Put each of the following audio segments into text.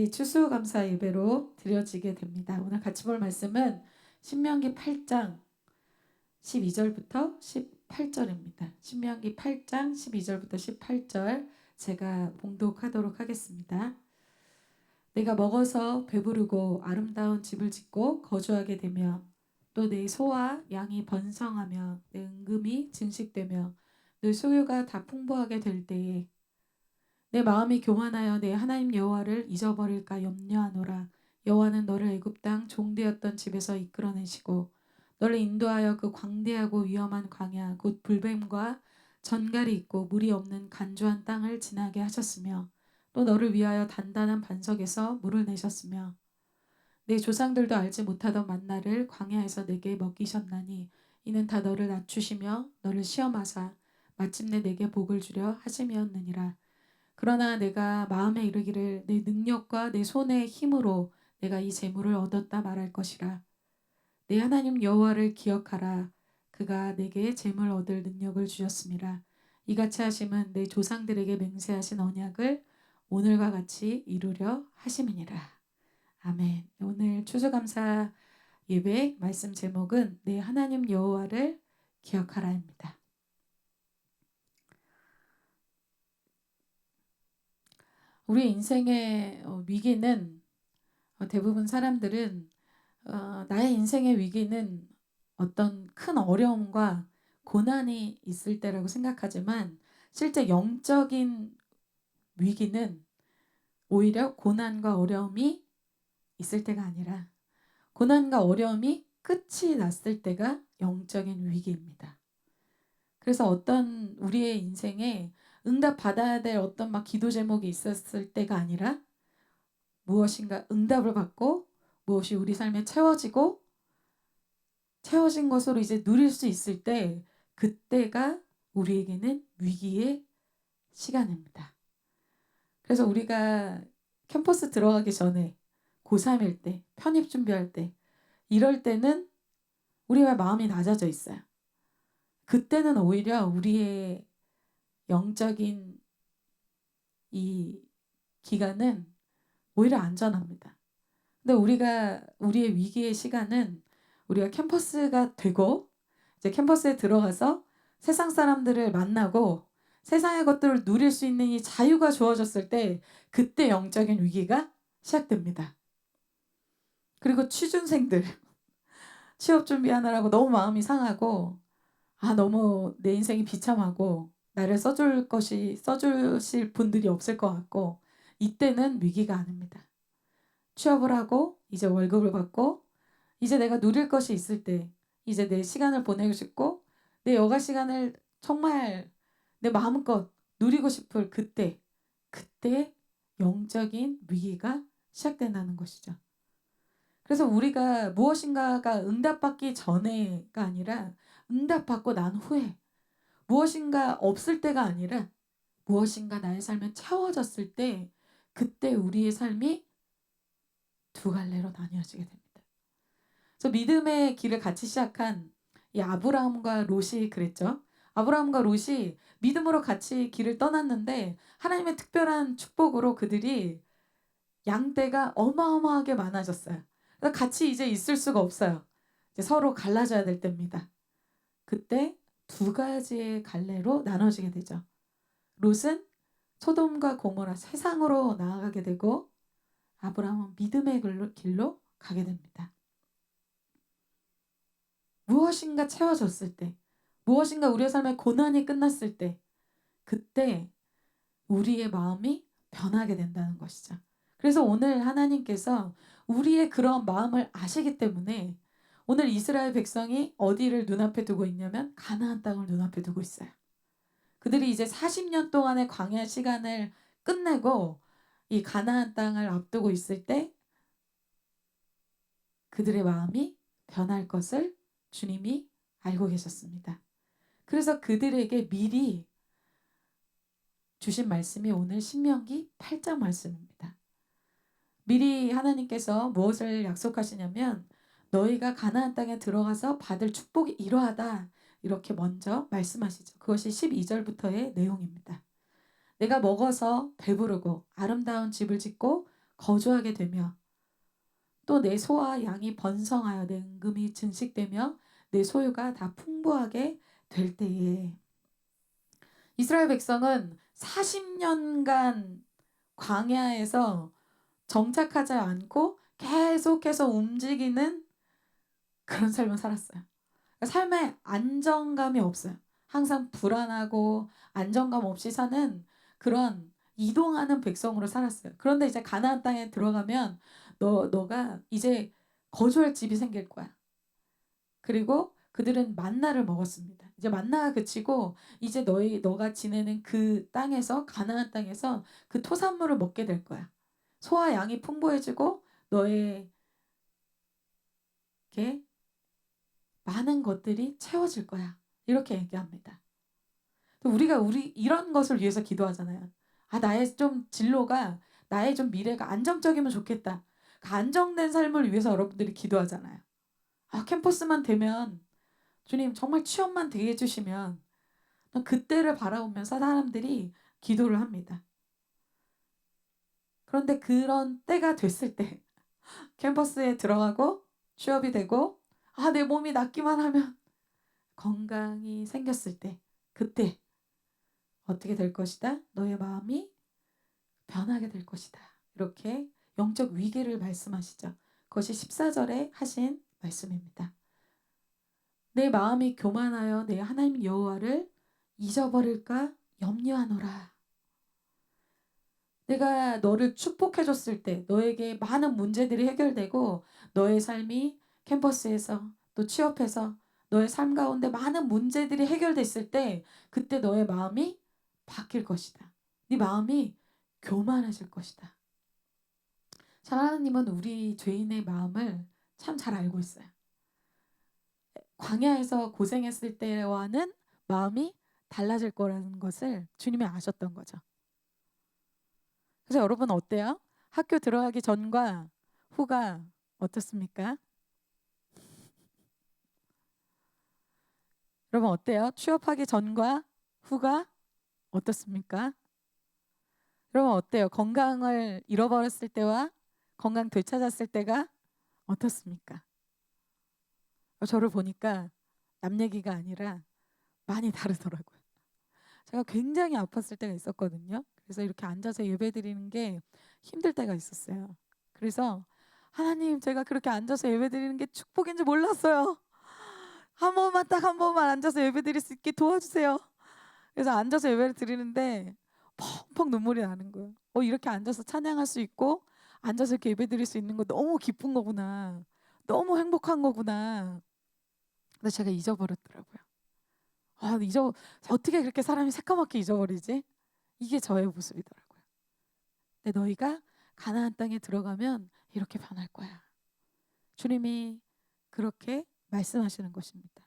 이 추수감사 예배로 드려지게 됩니다. 오늘 같이 볼 말씀은 신명기 8장 12절부터 18절입니다. 신명기 8장 12절부터 18절 제가 봉독하도록 하겠습니다. 내가 먹어서 배부르고 아름다운 집을 짓고 거주하게 되며 또 내 소와 양이 번성하며 내 은금이 증식되며 내 소유가 다 풍부하게 될 때에 내 마음이 교만하여 내 하나님 여호와를 잊어버릴까 염려하노라. 여호와는 너를 애굽 땅 종되었던 집에서 이끌어내시고 너를 인도하여 그 광대하고 위험한 광야 곧 불뱀과 전갈이 있고 물이 없는 간주한 땅을 지나게 하셨으며 또 너를 위하여 단단한 반석에서 물을 내셨으며 내 조상들도 알지 못하던 만나를 광야에서 내게 먹이셨나니 이는 다 너를 낮추시며 너를 시험하사 마침내 내게 복을 주려 하심이었느니라. 그러나 내가 마음에 이르기를 내 능력과 내 손의 힘으로 내가 이 재물을 얻었다 말할 것이라. 내 하나님 여호와를 기억하라. 그가 내게 재물 얻을 능력을 주셨음이라. 이같이 하심은 내 조상들에게 맹세하신 언약을 오늘과 같이 이루려 하심이니라. 아멘. 오늘 추수감사 예배 말씀 제목은 내 하나님 여호와를 기억하라입니다. 우리 인생의 위기는 대부분 사람들은 나의 인생의 위기는 어떤 큰 어려움과 고난이 있을 때라고 생각하지만 실제 영적인 위기는 오히려 고난과 어려움이 있을 때가 아니라 고난과 어려움이 끝이 났을 때가 영적인 위기입니다. 그래서 어떤 우리의 인생에 응답 받아야 될 어떤 막 기도 제목이 있었을 때가 아니라 무엇인가 응답을 받고 무엇이 우리 삶에 채워진 것으로 이제 누릴 수 있을 때 그때가 우리에게는 위기의 시간입니다. 그래서 우리가 캠퍼스 들어가기 전에 고3일 때, 편입 준비할 때 이럴 때는 우리가 마음이 낮아져 있어요. 그때는 오히려 우리의 영적인 이 기간은 오히려 안전합니다. 근데 우리의 위기의 시간은 우리가 캠퍼스가 되고 이제 캠퍼스에 들어가서 세상 사람들을 만나고 세상의 것들을 누릴 수 있는 이 자유가 주어졌을 때 그때 영적인 위기가 시작됩니다. 그리고 취준생들 취업 준비하느라고 너무 마음이 상하고 너무 내 인생이 비참하고 나를 써주실 분들이 없을 것 같고 이때는 위기가 아닙니다. 취업을 하고 이제 월급을 받고 이제 내가 누릴 것이 있을 때 이제 내 시간을 보내고 싶고 내 여가 시간을 정말 내 마음껏 누리고 싶을 그때 영적인 위기가 시작된다는 것이죠. 그래서 우리가 무엇인가가 응답받기 전에가 아니라 응답받고 난 후에 무엇인가 없을 때가 아니라 무엇인가 나의 삶에 채워졌을 때 그때 우리의 삶이 두 갈래로 나뉘어지게 됩니다. 그래서 믿음의 길을 같이 시작한 이 아브라함과 롯이 그랬죠. 아브라함과 롯이 믿음으로 같이 길을 떠났는데 하나님의 특별한 축복으로 그들이 양떼가 어마어마하게 많아졌어요. 그래서 같이 이제 있을 수가 없어요. 이제 서로 갈라져야 될 때입니다. 그때 두 가지의 갈래로 나눠지게 되죠. 롯은 소돔과 고모라 세상으로 나아가게 되고 아브라함은 믿음의 길로 가게 됩니다. 무엇인가 채워졌을 때, 무엇인가 우리의 삶의 고난이 끝났을 때 그때 우리의 마음이 변하게 된다는 것이죠. 그래서 오늘 하나님께서 우리의 그런 마음을 아시기 때문에 오늘 이스라엘 백성이 어디를 눈앞에 두고 있냐면 가나안 땅을 눈앞에 두고 있어요. 그들이 이제 40년 동안의 광야 시간을 끝내고 이 가나안 땅을 앞두고 있을 때 그들의 마음이 변할 것을 주님이 알고 계셨습니다. 그래서 그들에게 미리 주신 말씀이 오늘 신명기 8장 말씀입니다. 미리 하나님께서 무엇을 약속하시냐면 너희가 가나안 땅에 들어가서 받을 축복이 이러하다 이렇게 먼저 말씀하시죠. 그것이 12절부터의 내용입니다. 내가 먹어서 배부르고 아름다운 집을 짓고 거주하게 되며 또 내 소와 양이 번성하여 내 은금이 증식되며 내 소유가 다 풍부하게 될 때에 이스라엘 백성은 40년간 광야에서 정착하지 않고 계속해서 움직이는 그런 삶을 살았어요. 삶에 안정감이 없어요. 항상 불안하고 안정감 없이 사는 그런 이동하는 백성으로 살았어요. 그런데 이제 가나안 땅에 들어가면 너가 이제 거주할 집이 생길 거야. 그리고 그들은 만나를 먹었습니다. 이제 만나가 그치고 이제 너가 지내는 그 땅에서 가나안 땅에서 그 토산물을 먹게 될 거야. 소와 양이 풍부해지고 너에게 많은 것들이 채워질 거야. 이렇게 얘기합니다. 우리가 이런 것을 위해서 기도하잖아요. 나의 좀 진로가 나의 좀 미래가 안정적이면 좋겠다. 그 안정된 삶을 위해서 여러분들이 기도하잖아요. 캠퍼스만 되면 주님 정말 취업만 되게 해주시면 그때를 바라보면서 사람들이 기도를 합니다. 그런데 그런 때가 됐을 때 캠퍼스에 들어가고 취업이 되고 내 몸이 낫기만 하면 건강이 생겼을 때 그때 어떻게 될 것이다? 너의 마음이 변하게 될 것이다. 이렇게 영적 위기를 말씀하시죠. 그것이 14절에 하신 말씀입니다. 내 마음이 교만하여 내 하나님 여호와를 잊어버릴까 염려하노라. 내가 너를 축복해줬을 때 너에게 많은 문제들이 해결되고 너의 삶이 캠퍼스에서 또 취업해서 너의 삶 가운데 많은 문제들이 해결됐을 때 그때 너의 마음이 바뀔 것이다. 네 마음이 교만해질 것이다. 참 하나님은 우리 죄인의 마음을 참 잘 알고 있어요. 광야에서 고생했을 때와는 마음이 달라질 거라는 것을 주님이 아셨던 거죠. 그래서 여러분 어때요? 학교 들어가기 전과 후가 어떻습니까? 여러분 어때요? 취업하기 전과 후가 어떻습니까? 여러분 어때요? 건강을 잃어버렸을 때와 건강 되찾았을 때가 어떻습니까? 저를 보니까 남 얘기가 아니라 많이 다르더라고요. 제가 굉장히 아팠을 때가 있었거든요. 그래서 이렇게 앉아서 예배 드리는 게 힘들 때가 있었어요. 그래서 하나님 제가 그렇게 앉아서 예배 드리는 게 축복인지 몰랐어요. 한 번만 딱 한 번만 앉아서 예배 드릴 수 있게 도와주세요. 그래서 앉아서 예배를 드리는데 펑펑 눈물이 나는 거예요. 이렇게 앉아서 찬양할 수 있고 앉아서 이렇게 예배 드릴 수 있는 거 너무 기쁜 거구나. 너무 행복한 거구나. 근데 제가 잊어버렸더라고요. 어떻게 그렇게 사람이 새까맣게 잊어버리지? 이게 저의 모습이더라고요. 근데 너희가 가나안 땅에 들어가면 이렇게 변할 거야. 주님이 그렇게 말씀하시는 것입니다.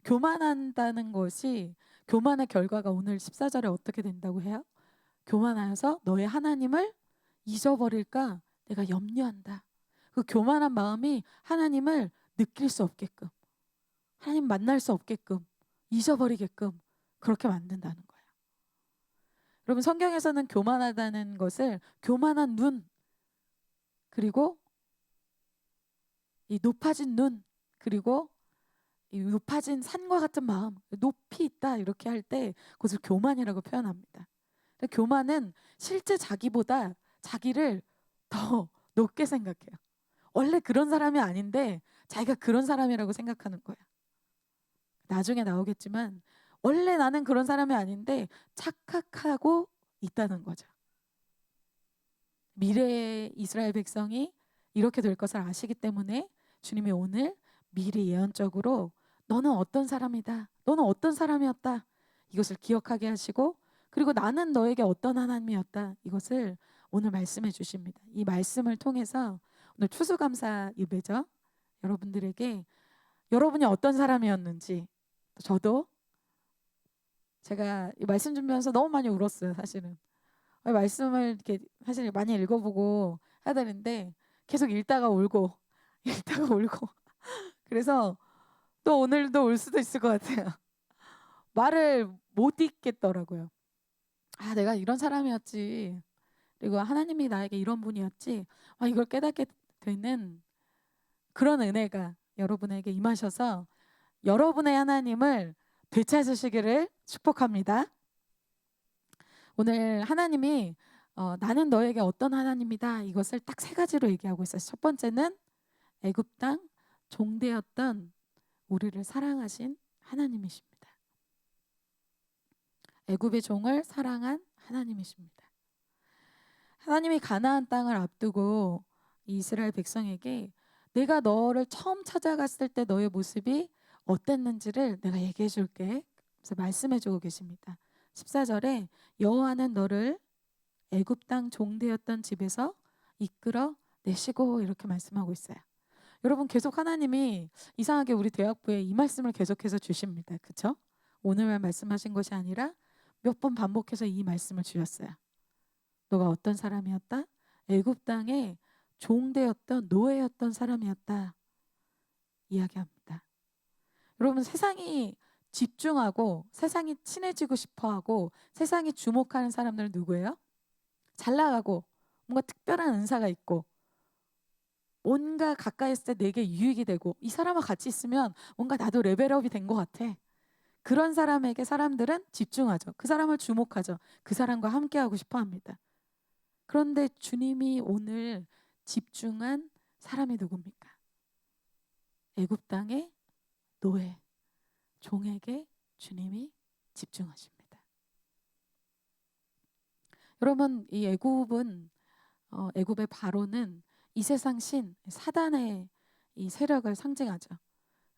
교만한다는 것이 교만의 결과가 오늘 14절에 어떻게 된다고 해요? 교만하여서 너의 하나님을 잊어버릴까 내가 염려한다. 그 교만한 마음이 하나님을 느낄 수 없게끔 하나님 만날 수 없게끔 잊어버리게끔 그렇게 만든다는 거예요. 여러분 성경에서는 교만하다는 것을 교만한 눈 그리고 이 높아진 눈 그리고 이 높아진 산과 같은 마음 높이 있다 이렇게 할 때 그것을 교만이라고 표현합니다. 교만은 실제 자기보다 자기를 더 높게 생각해요. 원래 그런 사람이 아닌데 자기가 그런 사람이라고 생각하는 거야. 나중에 나오겠지만 원래 나는 그런 사람이 아닌데 착각하고 있다는 거죠. 미래의 이스라엘 백성이 이렇게 될 것을 아시기 때문에 주님이 오늘 미리 예언적으로 너는 어떤 사람이다. 너는 어떤 사람이었다. 이것을 기억하게 하시고 그리고 나는 너에게 어떤 하나님이었다. 이것을 오늘 말씀해 주십니다. 이 말씀을 통해서 오늘 추수감사 예배죠. 여러분들에게 여러분이 어떤 사람이었는지 저도 제가 이 말씀 준비하면서 너무 많이 울었어요. 사실은 말씀을 이렇게 사실 많이 읽어보고 해야 되는데 계속 읽다가 울고 읽다가 울고 그래서 또 오늘도 울 수도 있을 것 같아요. 말을 못 잇겠더라고요. 내가 이런 사람이었지. 그리고 하나님이 나에게 이런 분이었지, 이걸 깨닫게 되는 그런 은혜가 여러분에게 임하셔서 여러분의 하나님을 되찾으시기를 축복합니다. 오늘 하나님이 나는 너에게 어떤 하나님이다, 이것을 딱 세 가지로 얘기하고 있어요. 첫 번째는 애굽 땅 종되었던 우리를 사랑하신 하나님이십니다. 애굽의 종을 사랑한 하나님이십니다. 하나님이 가나안 땅을 앞두고 이스라엘 백성에게 내가 너를 처음 찾아갔을 때 너의 모습이 어땠는지를 내가 얘기해 줄게. 그래서 말씀해 주고 계십니다. 14절에 여호와는 너를 애굽 땅 종되었던 집에서 이끌어 내시고, 이렇게 말씀하고 있어요. 여러분, 계속 하나님이 이상하게 우리 대학부에 이 말씀을 계속해서 주십니다. 그렇죠? 오늘만 말씀하신 것이 아니라 몇 번 반복해서 이 말씀을 주셨어요. 너가 어떤 사람이었다? 애굽 땅에 종되었던 노예였던 사람이었다 이야기합니다. 여러분, 세상이 집중하고 세상이 친해지고 싶어하고 세상이 주목하는 사람들은 누구예요? 잘 나가고 뭔가 특별한 은사가 있고 뭔가 가까이 있을 때 내게 유익이 되고 이 사람과 같이 있으면 뭔가 나도 레벨업이 된 것 같아. 그런 사람에게 사람들은 집중하죠. 그 사람을 주목하죠. 그 사람과 함께하고 싶어 합니다. 그런데 주님이 오늘 집중한 사람이 누굽니까? 애굽 땅의 노예, 종에게 주님이 집중하십니다. 여러분, 이 애굽의 바로는 이 세상 신 사단의 이 세력을 상징하죠.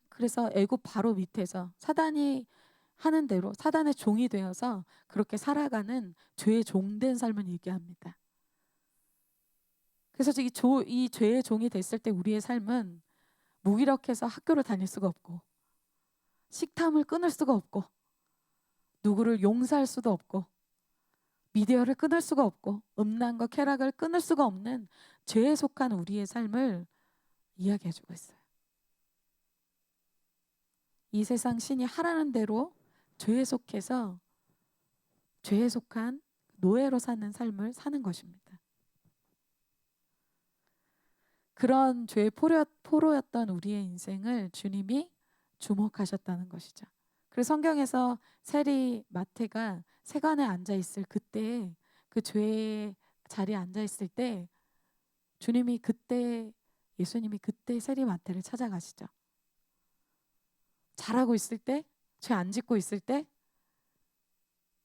그래서 애굽 바로 밑에서 사단이 하는 대로 사단의 종이 되어서 그렇게 살아가는 죄의 종된 삶을 얘기합니다. 그래서 이 죄의 종이 됐을 때 우리의 삶은 무기력해서 학교를 다닐 수가 없고 식탐을 끊을 수가 없고 누구를 용서할 수도 없고 미디어를 끊을 수가 없고 음란과 쾌락을 끊을 수가 없는 죄에 속한 우리의 삶을 이야기해주고 있어요. 이 세상 신이 하라는 대로 죄에 속해서 죄에 속한 노예로 사는 삶을 사는 것입니다. 그런 죄의 포로였던 우리의 인생을 주님이 주목하셨다는 것이죠. 그래서 성경에서 세리 마태가 세관에 앉아 있을 그때, 그 죄의 자리에 앉아 있을 때 예수님이 그때 세리 마태를 찾아가시죠. 잘하고 있을 때, 죄 안 짓고 있을 때,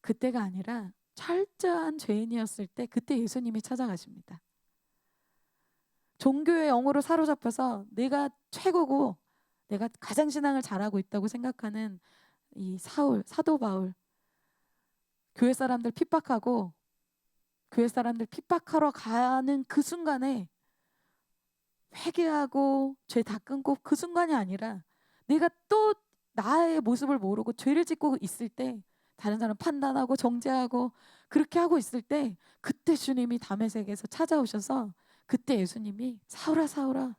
그때가 아니라 철저한 죄인이었을 때 그때 예수님이 찾아가십니다. 종교의 영으로 사로잡혀서 내가 최고고 내가 가장 신앙을 잘하고 있다고 생각하는 이 사도 바울, 교회 사람들 핍박하러 가는 그 순간에 회개하고 죄 다 끊고 그 순간이 아니라 내가 또 나의 모습을 모르고 죄를 짓고 있을 때 다른 사람 판단하고 정죄하고 그렇게 하고 있을 때 그때 주님이 다메섹에서 찾아오셔서 그때 예수님이 사울아 사울아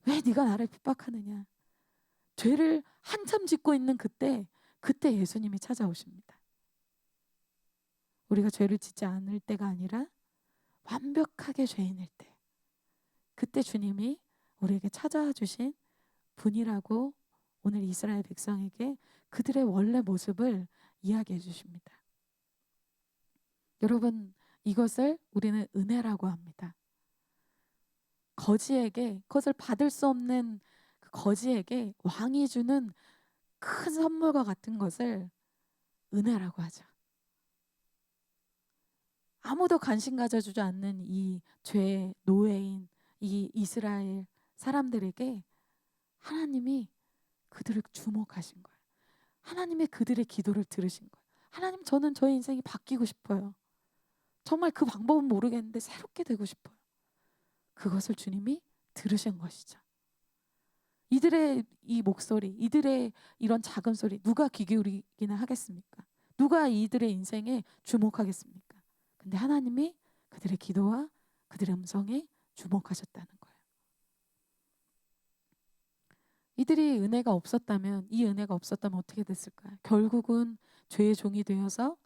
왜 네가 나를 핍박하느냐, 죄를 한참 짓고 있는 그때 예수님이 찾아오십니다. 우리가 죄를 짓지 않을 때가 아니라 완벽하게 죄인일 때 그때 주님이 우리에게 찾아와 주신 분이라고 오늘 이스라엘 백성에게 그들의 원래 모습을 이야기해 주십니다. 여러분, 이것을 우리는 은혜라고 합니다. 그것을 받을 수 없는 그 거지에게 왕이 주는 큰 선물과 같은 것을 은혜라고 하죠. 아무도 관심 가져주지 않는 이 죄의 노예인 이 이스라엘 사람들에게 하나님이 그들을 주목하신 거예요. 하나님의 그들의 기도를 들으신 거예요. 하나님, 저는 저의 인생이 바뀌고 싶어요. 정말 그 방법은 모르겠는데 새롭게 되고 싶어요. 그것을 주님이 들으신 것이죠. 이들의 이 목소리, 이들의 이런 작은 소리 누가 귀 기울이기는 하겠습니까? 누가 이들의 인생에 주목하겠습니까? 근데 하나님이 그들의 기도와 그들의 음성에 주목하셨다는 거예요. 이 은혜가 없었다면 어떻게 됐을까요? 결국은 죄의 종이 되어서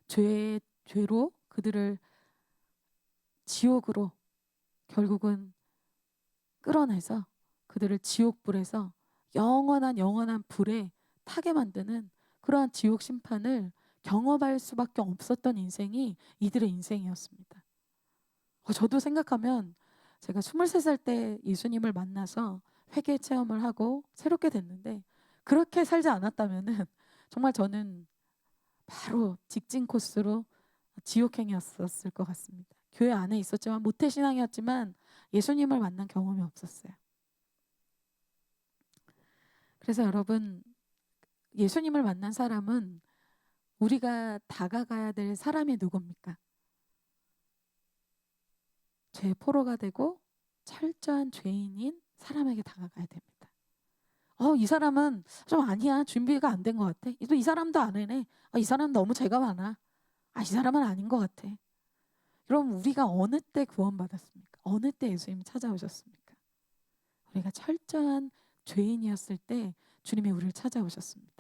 죄로 그들을 지옥으로 결국은 끌어내서 그들을 지옥불에서 영원한 불에 타게 만드는 그러한 지옥 심판을 경험할 수밖에 없었던 인생이 이들의 인생이었습니다. 저도 생각하면 제가 23살 때 예수님을 만나서 회개 체험을 하고 새롭게 됐는데 그렇게 살지 않았다면은 정말 저는 바로 직진 코스로 지옥행이었을 것 같습니다. 교회 안에 있었지만 모태신앙이었지만 예수님을 만난 경험이 없었어요. 그래서 여러분, 예수님을 만난 사람은 우리가 다가가야 될 사람이 누굽니까? 죄의 포로가 되고 철저한 죄인인 사람에게 다가가야 됩니다. 이 사람은 좀 아니야. 준비가 안 된 것 같아. 또 이 사람도 안 해네. 이 사람 너무 죄가 많아. 이 사람은 아닌 것 같아. 그럼 우리가 어느 때 구원받았습니까? 어느 때 예수님이 찾아오셨습니까? 우리가 철저한 죄인이었을 때 주님이 우리를 찾아오셨습니다.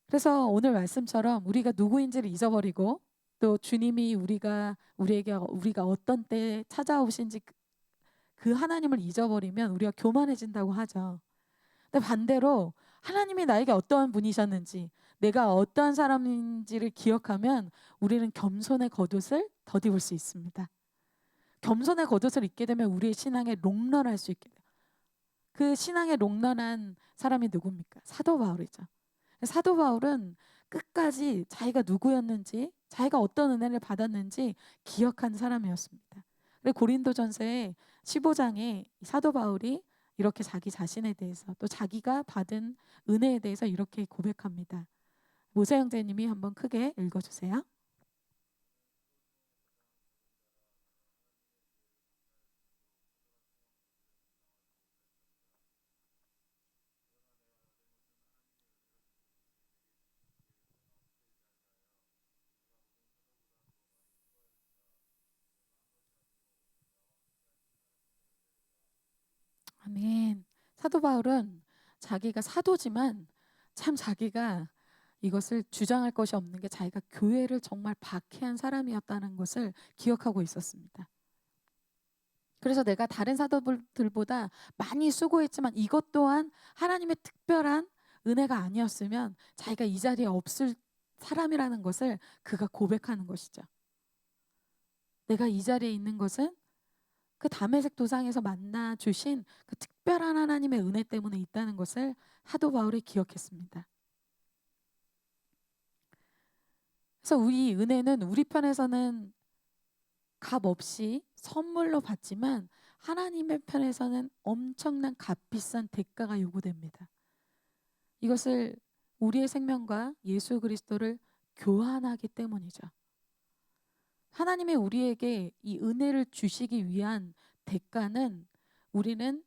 그래서 오늘 말씀처럼 우리가 누구인지를 잊어버리고 또 주님이 우리가 어떤 때 찾아오신지 그 하나님을 잊어버리면 우리가 교만해진다고 하죠. 근데 반대로 하나님이 나에게 어떠한 분이셨는지 내가 어떠한 사람인지를 기억하면 우리는 겸손의 겉옷을 덧입을 수 있습니다. 겸손의 겉옷을 입게 되면 우리의 신앙에 롱런할 수 있게 돼요. 그 신앙에 롱런한 사람이 누굽니까? 사도 바울이죠. 사도 바울은 끝까지 자기가 누구였는지 자기가 어떤 은혜를 받았는지 기억한 사람이었습니다. 그리고 고린도전서의 15장에 사도 바울이 이렇게 자기 자신에 대해서 또 자기가 받은 은혜에 대해서 이렇게 고백합니다. 모세 형제님이 한번 크게 읽어주세요. 아멘. 사도 바울은 자기가 사도지만 참 자기가 이것을 주장할 것이 없는 게 자기가 교회를 정말 박해한 사람이었다는 것을 기억하고 있었습니다. 그래서 내가 다른 사도들보다 많이 수고했지만 이것 또한 하나님의 특별한 은혜가 아니었으면 자기가 이 자리에 없을 사람이라는 것을 그가 고백하는 것이죠. 내가 이 자리에 있는 것은 그 다메섹 도상에서 만나 주신 그 특별한 하나님의 은혜 때문에 있다는 것을 사도 바울이 기억했습니다. 그래서 우리 은혜는 우리 편에서는 값 없이 선물로 받지만 하나님의 편에서는 엄청난 값비싼 대가가 요구됩니다. 이것을 우리의 생명과 예수 그리스도를 교환하기 때문이죠. 하나님이 우리에게 이 은혜를 주시기 위한 대가는 우리는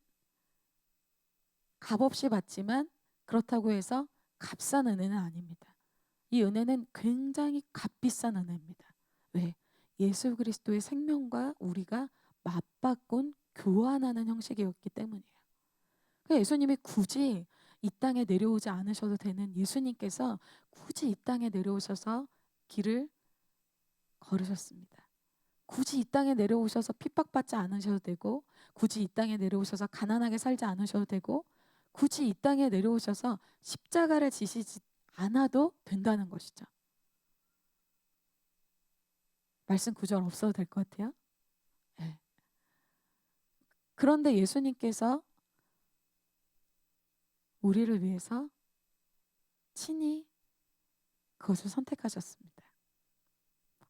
값없이 받지만 그렇다고 해서 값싼 은혜는 아닙니다. 이 은혜는 굉장히 값비싼 은혜입니다. 왜? 예수 그리스도의 생명과 우리가 맞바꾼 교환하는 형식이었기 때문이에요. 예수님이 굳이 이 땅에 내려오지 않으셔도 되는 예수님께서 굳이 이 땅에 내려오셔서 길을 걸으셨습니다. 굳이 이 땅에 내려오셔서 핍박받지 않으셔도 되고 굳이 이 땅에 내려오셔서 가난하게 살지 않으셔도 되고 굳이 이 땅에 내려오셔서 십자가를 지시지 않아도 된다는 것이죠. 말씀 구절 없어도 될 것 같아요. 네. 그런데 예수님께서 우리를 위해서 친히 그것을 선택하셨습니다.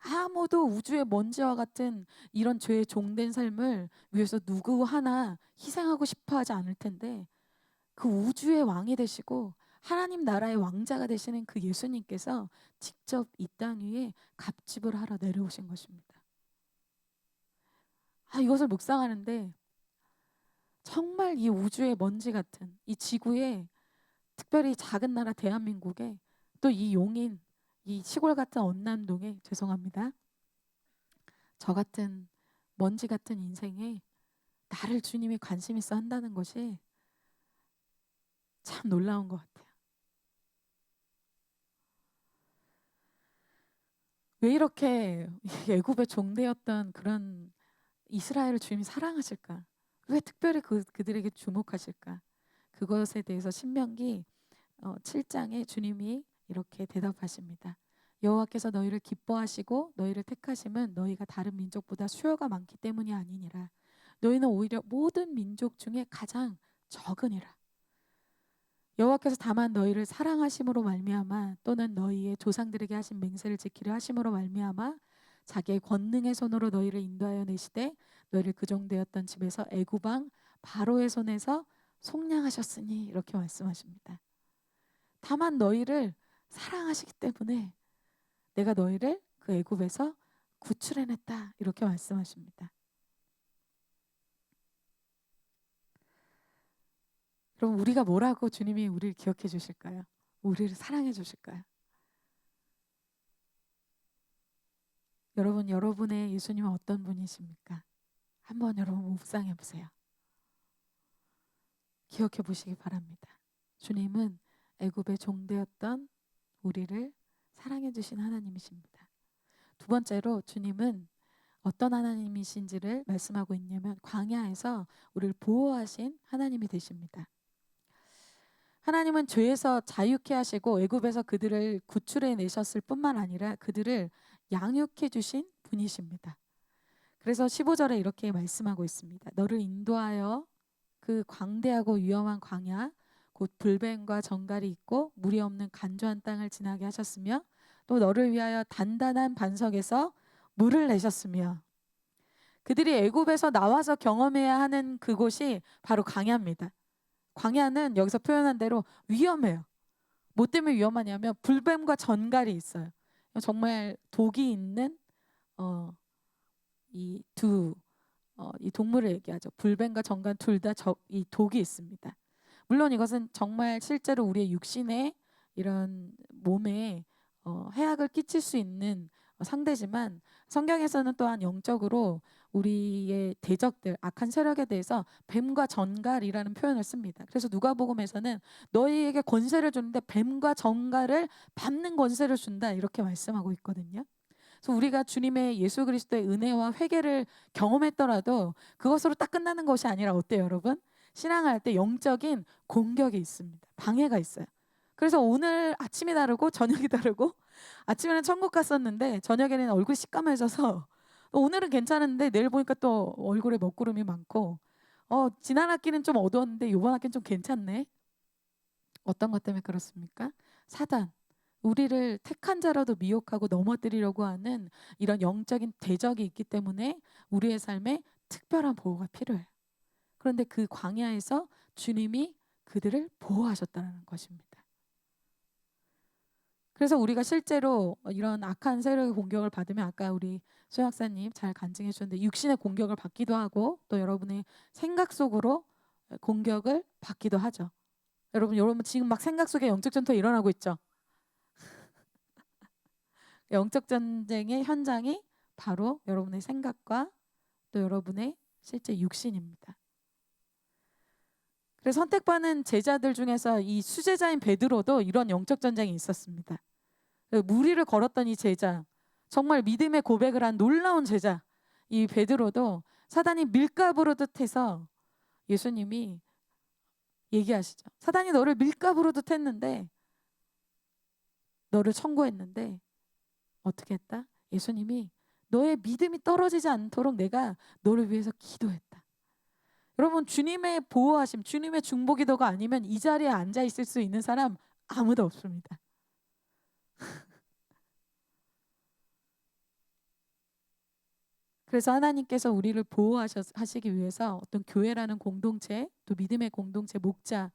아무도 우주의 먼지와 같은 이런 죄의 종된 삶을 위해서 누구 하나 희생하고 싶어 하지 않을 텐데 그 우주의 왕이 되시고 하나님 나라의 왕자가 되시는 그 예수님께서 직접 이 땅 위에 갑집을 하러 내려오신 것입니다. 이것을 묵상하는데 정말 이 우주의 먼지 같은 이 지구에 특별히 작은 나라 대한민국에 또 이 용인 이 시골 같은 언남동에 죄송합니다. 저 같은 먼지 같은 인생에 나를 주님이 관심 있어 한다는 것이 참 놀라운 것 같아요. 왜 이렇게 애굽의 종되었던 그런 이스라엘을 주님이 사랑하실까? 왜 특별히 그들에게 주목하실까? 그것에 대해서 신명기 7장에 주님이 이렇게 대답하십니다. 여호와께서 너희를 기뻐하시고 너희를 택하심은 너희가 다른 민족보다 수요가 많기 때문이 아니니라. 너희는 오히려 모든 민족 중에 가장 적으니라. 여호와께서 다만 너희를 사랑하심으로 말미암아 또는 너희의 조상들에게 하신 맹세를 지키려 하심으로 말미암아 자기의 권능의 손으로 너희를 인도하여 내시되 너희를 그 종되었던 집에서 애굽 왕 바로의 손에서 속량하셨으니 이렇게 말씀하십니다. 다만 너희를 사랑하시기 때문에 내가 너희를 그 애굽에서 구출해냈다 이렇게 말씀하십니다. 그럼 우리가 뭐라고 주님이 우리를 기억해 주실까요? 우리를 사랑해 주실까요? 여러분, 여러분의 예수님은 어떤 분이십니까? 한번 여러분 묵상해 보세요. 기억해 보시기 바랍니다. 주님은 애굽의 종되었던 우리를 사랑해 주신 하나님이십니다. 두 번째로 주님은 어떤 하나님이신지를 말씀하고 있냐면 광야에서 우리를 보호하신 하나님이 되십니다. 하나님은 죄에서 자유케 하시고 애굽에서 그들을 구출해 내셨을 뿐만 아니라 그들을 양육해 주신 분이십니다. 그래서 15절에 이렇게 말씀하고 있습니다. 너를 인도하여 그 광대하고 위험한 광야 곧 불뱀과 정갈이 있고 물이 없는 간조한 땅을 지나게 하셨으며 또 너를 위하여 단단한 반석에서 물을 내셨으며 그들이 애굽에서 나와서 경험해야 하는 그곳이 바로 광야입니다. 광야는 여기서 표현한 대로 위험해요. 뭐 때문에 위험하냐면 불뱀과 전갈이 있어요. 정말 독이 있는 이 동물을 얘기하죠. 불뱀과 전갈 둘 다 이 독이 있습니다. 물론 이것은 정말 실제로 우리의 육신에 이런 몸에 해악을 끼칠 수 있는 상대지만 성경에서는 또한 영적으로 우리의 대적들, 악한 세력에 대해서 뱀과 전갈이라는 표현을 씁니다. 그래서 누가복음에서는 너희에게 권세를 주는데 뱀과 전갈을 밟는 권세를 준다 이렇게 말씀하고 있거든요. 그래서 우리가 주님의 예수 그리스도의 은혜와 회개를 경험했더라도 그것으로 딱 끝나는 것이 아니라 어때요, 여러분? 신앙할 때 영적인 공격이 있습니다. 방해가 있어요. 그래서 오늘 아침이 다르고 저녁이 다르고 아침에는 천국 갔었는데 저녁에는 얼굴이 시꺼매져서 오늘은 괜찮은데 내일 보니까 또 얼굴에 먹구름이 많고 지난 학기는 좀 어두웠는데 이번 학기는 좀 괜찮네. 어떤 것 때문에 그렇습니까? 사단, 우리를 택한 자라도 미혹하고 넘어뜨리려고 하는 이런 영적인 대적이 있기 때문에 우리의 삶에 특별한 보호가 필요해요. 그런데 그 광야에서 주님이 그들을 보호하셨다는 것입니다. 그래서 우리가 실제로 이런 악한 세력의 공격을 받으면 아까 우리 수 박사님 잘 간증해 주셨는데 육신의 공격을 받기도 하고 또 여러분의 생각 속으로 공격을 받기도 하죠. 여러분 지금 막 생각 속에 영적 전투가 일어나고 있죠. 영적 전쟁의 현장이 바로 여러분의 생각과 또 여러분의 실제 육신입니다. 그래서 선택받은 제자들 중에서 이 수제자인 베드로도 이런 영적 전쟁이 있었습니다. 무리를 걸었던 이 제자, 정말 믿음의 고백을 한 놀라운 제자, 이 베드로도 사단이 밀가부르듯 해서 예수님이 얘기하시죠. 사단이 너를 밀가부르듯 했는데 너를 청구했는데 어떻게 했다? 예수님이 너의 믿음이 떨어지지 않도록 내가 너를 위해서 기도했다. 여러분 주님의 보호하심, 주님의 중보기도가 아니면 이 자리에 앉아 있을 수 있는 사람 아무도 없습니다. 그래서 하나님께서 우리를 보호하시기 위해서 어떤 교회라는 공동체, 또 믿음의 공동체, 목자,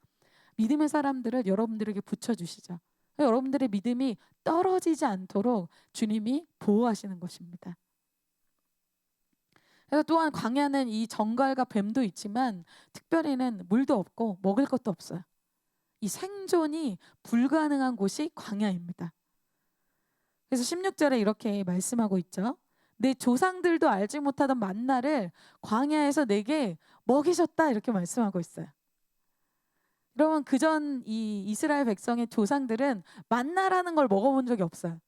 믿음의 사람들을 여러분들에게 붙여주시죠. 여러분들의 믿음이 떨어지지 않도록 주님이 보호하시는 것입니다. 그래서 또한 광야는 이 정갈과 뱀도 있지만 특별히는 물도 없고 먹을 것도 없어요. 이 생존이 불가능한 곳이 광야입니다. 그래서 16절에 이렇게 말씀하고 있죠. 내 조상들도 알지 못하던 만나를 광야에서 내게 먹이셨다 이렇게 말씀하고 있어요. 여러분 그전 이 이스라엘 백성의 조상들은 만나라는 걸 먹어본 적이 없어요.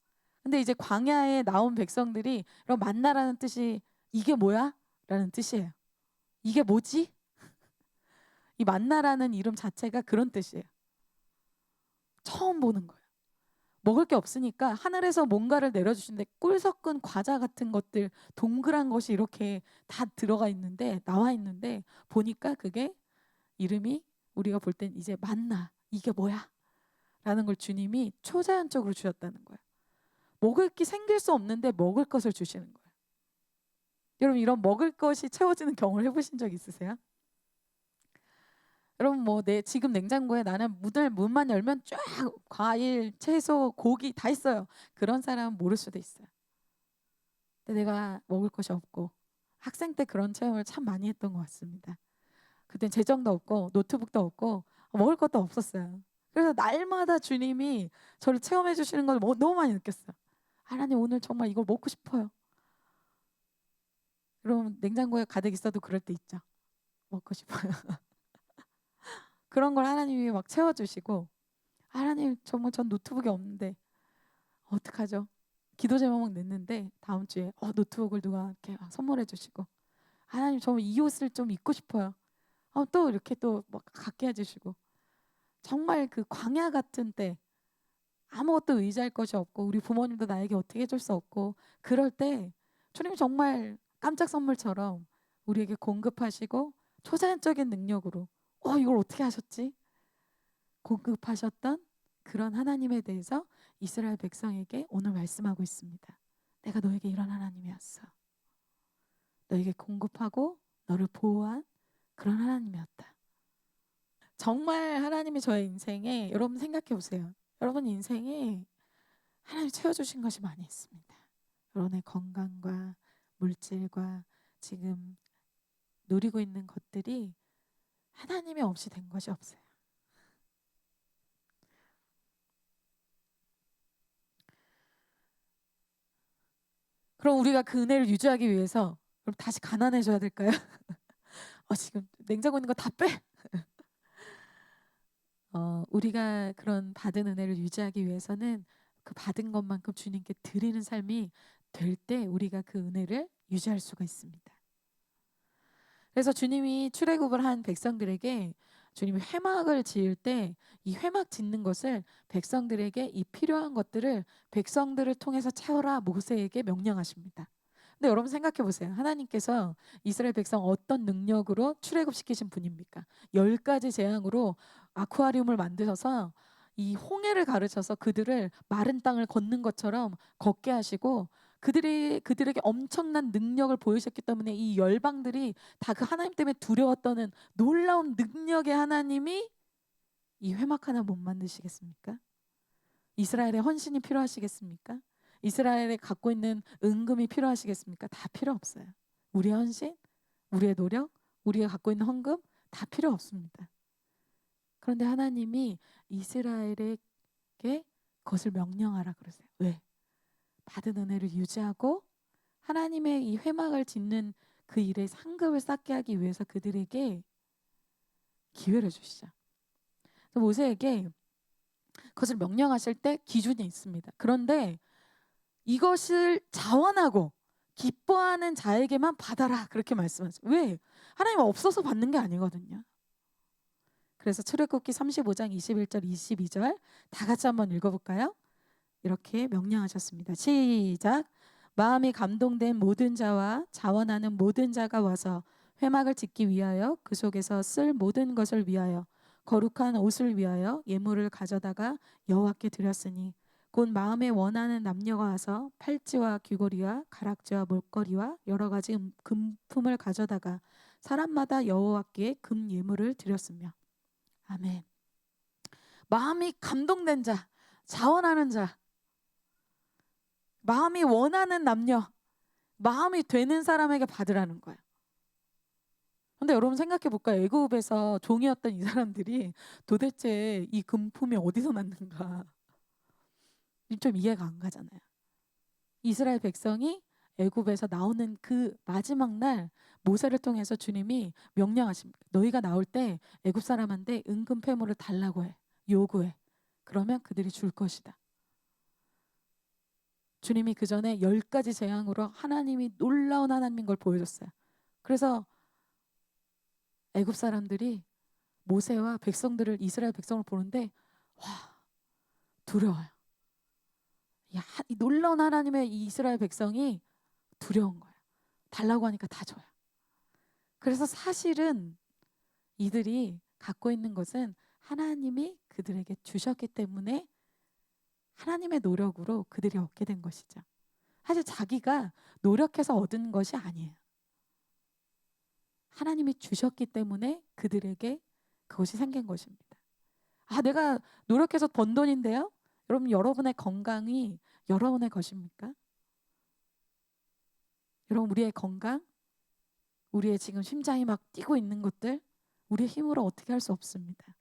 근데 이제 광야에 나온 백성들이 이런 만나라는 뜻이 이게 뭐야? 라는 뜻이에요. 이게 뭐지? 이 만나라는 이름 자체가 그런 뜻이에요. 처음 보는 거예요. 먹을 게 없으니까 하늘에서 뭔가를 내려주시는데 꿀 섞은 과자 같은 것들, 동그란 것이 이렇게 다 들어가 있는데, 나와 있는데 보니까 그게 이름이 우리가 볼 땐 이제 만나, 이게 뭐야? 라는 걸 주님이 초자연적으로 주셨다는 거예요. 먹을 게 생길 수 없는데 먹을 것을 주시는 거예요. 여러분, 이런 먹을 것이 채워지는 경험을 해보신 적 있으세요? 여러분, 뭐 내 지금 냉장고에 나는 문만 열면 쫙 과일, 채소, 고기 다 있어요. 그런 사람은 모를 수도 있어요. 근데 내가 먹을 것이 없고, 학생 때 그런 체험을 참 많이 했던 것 같습니다. 그땐 재정도 없고 노트북도 없고 먹을 것도 없었어요. 그래서 날마다 주님이 저를 체험해 주시는 걸 너무 많이 느꼈어요. 하나님, 오늘 정말 이걸 먹고 싶어요. 여러분, 냉장고에 가득 있어도 그럴 때 있죠. 먹고 싶어요. 그런 걸 하나님이 막 채워주시고, 하나님 정말 전 노트북이 없는데 어떡하죠? 기도 제목 막 냈는데 다음 주에 노트북을 누가 이렇게 선물해 주시고, 하나님 정말 이 옷을 좀 입고 싶어요. 또 이렇게 또 막 갖게 해주시고, 정말 그 광야 같은 때 아무것도 의지할 것이 없고 우리 부모님도 나에게 어떻게 해줄 수 없고, 그럴 때 주님이 정말 깜짝 선물처럼 우리에게 공급하시고 초자연적인 능력으로 이걸 어떻게 하셨지? 공급하셨던 그런 하나님에 대해서 이스라엘 백성에게 오늘 말씀하고 있습니다. 내가 너에게 이런 하나님이었어. 너에게 공급하고 너를 보호한 그런 하나님이었다. 정말 하나님이 저의 인생에, 여러분 생각해 보세요. 여러분 인생에 하나님 채워주신 것이 많이 있습니다. 여러분의 건강과 물질과 지금 누리고 있는 것들이 하나님이 없이 된 것이 없어요. 그럼 우리가 그 은혜를 유지하기 위해서 그럼 다시 가난해져야 될까요? 지금 냉장고 있는 거 다 빼. 우리가 그런 받은 은혜를 유지하기 위해서는 그 받은 것만큼 주님께 드리는 삶이 될 때 우리가 그 은혜를 유지할 수가 있습니다. 그래서 주님이 출애굽을 한 백성들에게 주님이 회막을 지을 때 이 회막 짓는 것을 백성들에게 이 필요한 것들을 백성들을 통해서 채워라 모세에게 명령하십니다. 근데 여러분 생각해 보세요. 하나님께서 이스라엘 백성 어떤 능력으로 출애굽시키신 분입니까? 10가지 재앙으로 아쿠아리움을 만드셔서 이 홍해를 가르쳐서 그들을 마른 땅을 걷는 것처럼 걷게 하시고, 그들에게 엄청난 능력을 보이셨기 때문에 이 열방들이 다 그 하나님 때문에 두려워 떠는 놀라운 능력의 하나님이 이 회막 하나 못 만드시겠습니까? 이스라엘의 헌신이 필요하시겠습니까? 이스라엘에 갖고 있는 은금이 필요하시겠습니까? 다 필요 없어요. 우리의 헌신, 우리의 노력, 우리가 갖고 있는 헌금 다 필요 없습니다. 그런데 하나님이 이스라엘에게 그것을 명령하라 그러세요. 왜? 받은 은혜를 유지하고 하나님의 이 회막을 짓는 그 일에 상급을 쌓게 하기 위해서 그들에게 기회를 주시죠. 모세에게 그것을 명령하실 때 기준이 있습니다. 그런데 이것을 자원하고 기뻐하는 자에게만 받아라 그렇게 말씀하세요. 왜? 하나님 없어서 받는 게 아니거든요. 그래서 출애굽기 35장 21절 22절 다 같이 한번 읽어볼까요? 이렇게 명령하셨습니다. 시작. 마음이 감동된 모든 자와 자원하는 모든 자가 와서 회막을 짓기 위하여 그 속에서 쓸 모든 것을 위하여 거룩한 옷을 위하여 예물을 가져다가 여호와께 드렸으니 곧 마음에 원하는 남녀가 와서 팔찌와 귀걸이와 가락지와 목걸이와 여러 가지 금품을 가져다가 사람마다 여호와께 금 예물을 드렸으며. 아멘. 마음이 감동된 자, 자원하는 자, 마음이 원하는 남녀, 마음이 되는 사람에게 받으라는 거예요. 근데 여러분 생각해 볼까요? 애굽에서 종이었던 이 사람들이 도대체 이 금품이 어디서 났는가? 좀 이해가 안 가잖아요. 이스라엘 백성이 애굽에서 나오는 그 마지막 날 모세를 통해서 주님이 명령하십니다. 너희가 나올 때 애굽 사람한테 은금 패물을 달라고 해. 요구해. 그러면 그들이 줄 것이다. 주님이 그 전에 10가지 재앙으로 하나님이 놀라운 하나님인 걸 보여줬어요. 그래서 애굽 사람들이 모세와 백성들을, 이스라엘 백성을 보는데 와, 두려워요. 이 놀라운 하나님의 이 이스라엘 백성이 두려운 거예요. 달라고 하니까 다 줘요. 그래서 사실은 이들이 갖고 있는 것은 하나님이 그들에게 주셨기 때문에 하나님의 노력으로 그들이 얻게 된 것이죠. 사실 자기가 노력해서 얻은 것이 아니에요. 하나님이 주셨기 때문에 그들에게 그것이 생긴 것입니다. 내가 노력해서 번 돈인데요. 여러분, 여러분의 건강이 여러분의 것입니까? 여러분, 우리의 건강, 우리의 지금 심장이 막 뛰고 있는 것들, 우리의 힘으로 어떻게 할 수 없습니다.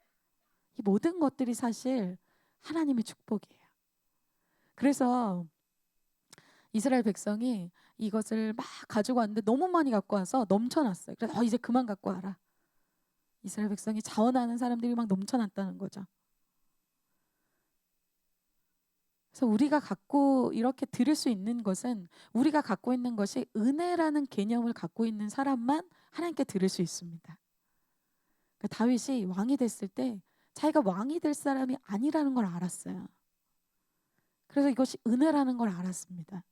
이 모든 것들이 사실 하나님의 축복이에요. 그래서 이스라엘 백성이 이것을 막 가지고 왔는데 너무 많이 갖고 와서 넘쳐났어요. 그래서 이제 그만 갖고 와라. 이스라엘 백성이 자원하는 사람들이 막 넘쳐났다는 거죠. 그래서 우리가 갖고 이렇게 드릴 수 있는 것은, 우리가 갖고 있는 것이 은혜라는 개념을 갖고 있는 사람만 하나님께 드릴 수 있습니다. 그러니까 다윗이 왕이 됐을 때 자기가 왕이 될 사람이 아니라는 걸 알았어요. 그래서 이것이 은혜라는 걸 알았습니다.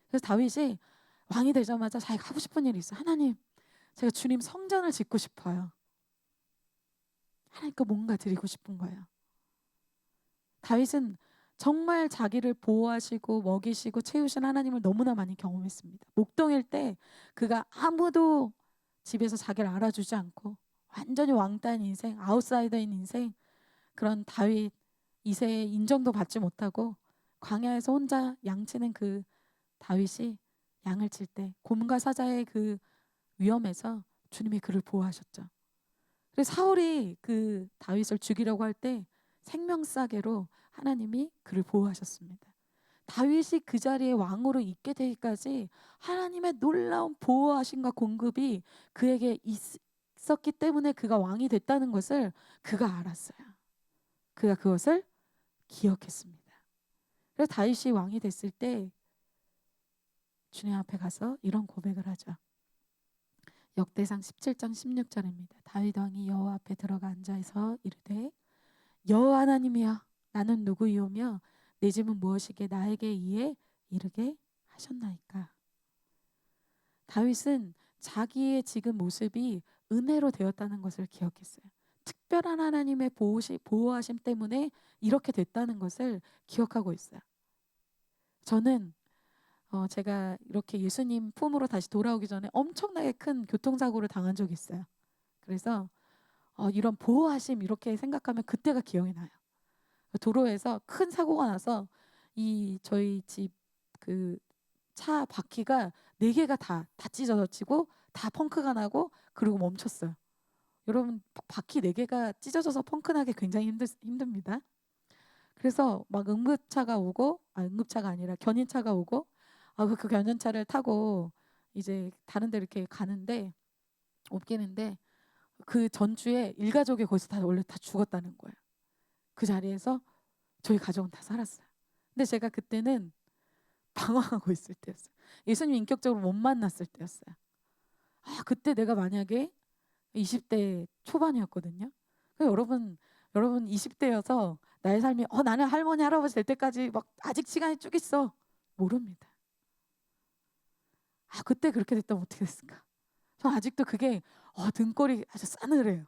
그래서 다윗이 왕이 되자마자 자기가 하고 싶은 일이 있어요. 하나님, 제가 주님 성전을 짓고 싶어요. 하나님께 뭔가 드리고 싶은 거예요. 다윗은 정말 자기를 보호하시고 먹이시고 채우신 하나님을 너무나 많이 경험했습니다. 목동일 때 그가 아무도 집에서 자기를 알아주지 않고 완전히 왕따인 인생, 아웃사이더인 인생, 그런 다윗 2세의 인정도 받지 못하고 광야에서 혼자 양치는 그 다윗이 양을 칠 때 곰과 사자의 그 위험에서 주님이 그를 보호하셨죠. 그래서 사울이 그 다윗을 죽이려고 할 때 생명싸개로 하나님이 그를 보호하셨습니다. 다윗이 그 자리에 왕으로 있게 되기까지 하나님의 놀라운 보호하심과 공급이 그에게 있었기 때문에 그가 왕이 됐다는 것을 그가 알았어요. 그가 그것을 기억했습니다. 그래서 다윗이 왕이 됐을 때 주님 앞에 가서 이런 고백을 하죠. 역대상 17장 16절입니다. 다윗 왕이 여호와 앞에 들어가 앉아서 이르되 여호와 하나님이여 나는 누구이오며 내 짐은 무엇이게 나에게 이에 이르게 하셨나이까. 다윗은 자기의 지금 모습이 은혜로 되었다는 것을 기억했어요. 특별한 하나님의 보호하심 때문에 이렇게 됐다는 것을 기억하고 있어요. 저는 제가 이렇게 예수님 품으로 다시 돌아오기 전에 엄청나게 큰 교통사고를 당한 적이 있어요. 그래서 이런 보호하심 이렇게 생각하면 그때가 기억이 나요. 도로에서 큰 사고가 나서 저희 집 그 차 바퀴가 4개가 다 찢어지고 다 펑크가 나고 그리고 멈췄어요. 여러분, 바퀴 4개가 찢어져서 펑크 나기 굉장히 힘듭니다. 그래서 막 응급차가 아니라 견인차가 오고 그 견인차를 타고 이제 다른 데 이렇게 가는데 옮기는데 그 전주에 일가족이 거기서 다 원래 다 죽었다는 거예요. 그 자리에서 저희 가족은 다 살았어요. 근데 제가 그때는 방황하고 있을 때였어요. 예수님 인격적으로 못 만났을 때였어요. 그때 내가 만약에 20대 초반이었거든요. 여러분 20대여서 나의 삶이 나는 할머니 할아버지 될 때까지 막 아직 시간이 쭉 있어. 모릅니다. 그때 그렇게 됐다면 어떻게 됐을까? 전 아직도 그게 등골이 아주 싸늘해요.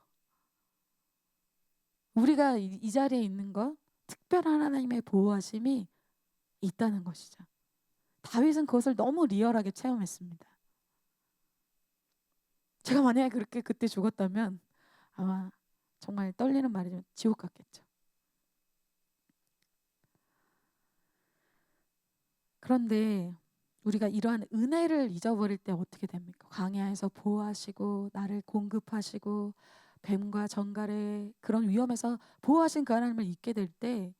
우리가 이 자리에 있는 것, 특별한 하나님의 보호하심이 있다는 것이죠. 다윗은 그것을 너무 리얼하게 체험했습니다. 제가 만약에 그렇게 그때 죽었다면 아마 정말 떨리는 말이지만 지옥 같겠죠. 그런데 우리가 이러한 은혜를 잊어버릴 때 어떻게 됩니까? 광야에서 보호하시고 나를 공급하시고 뱀과 정갈의 그런 위험에서 보호하신 그 하나님을 잊게 될 때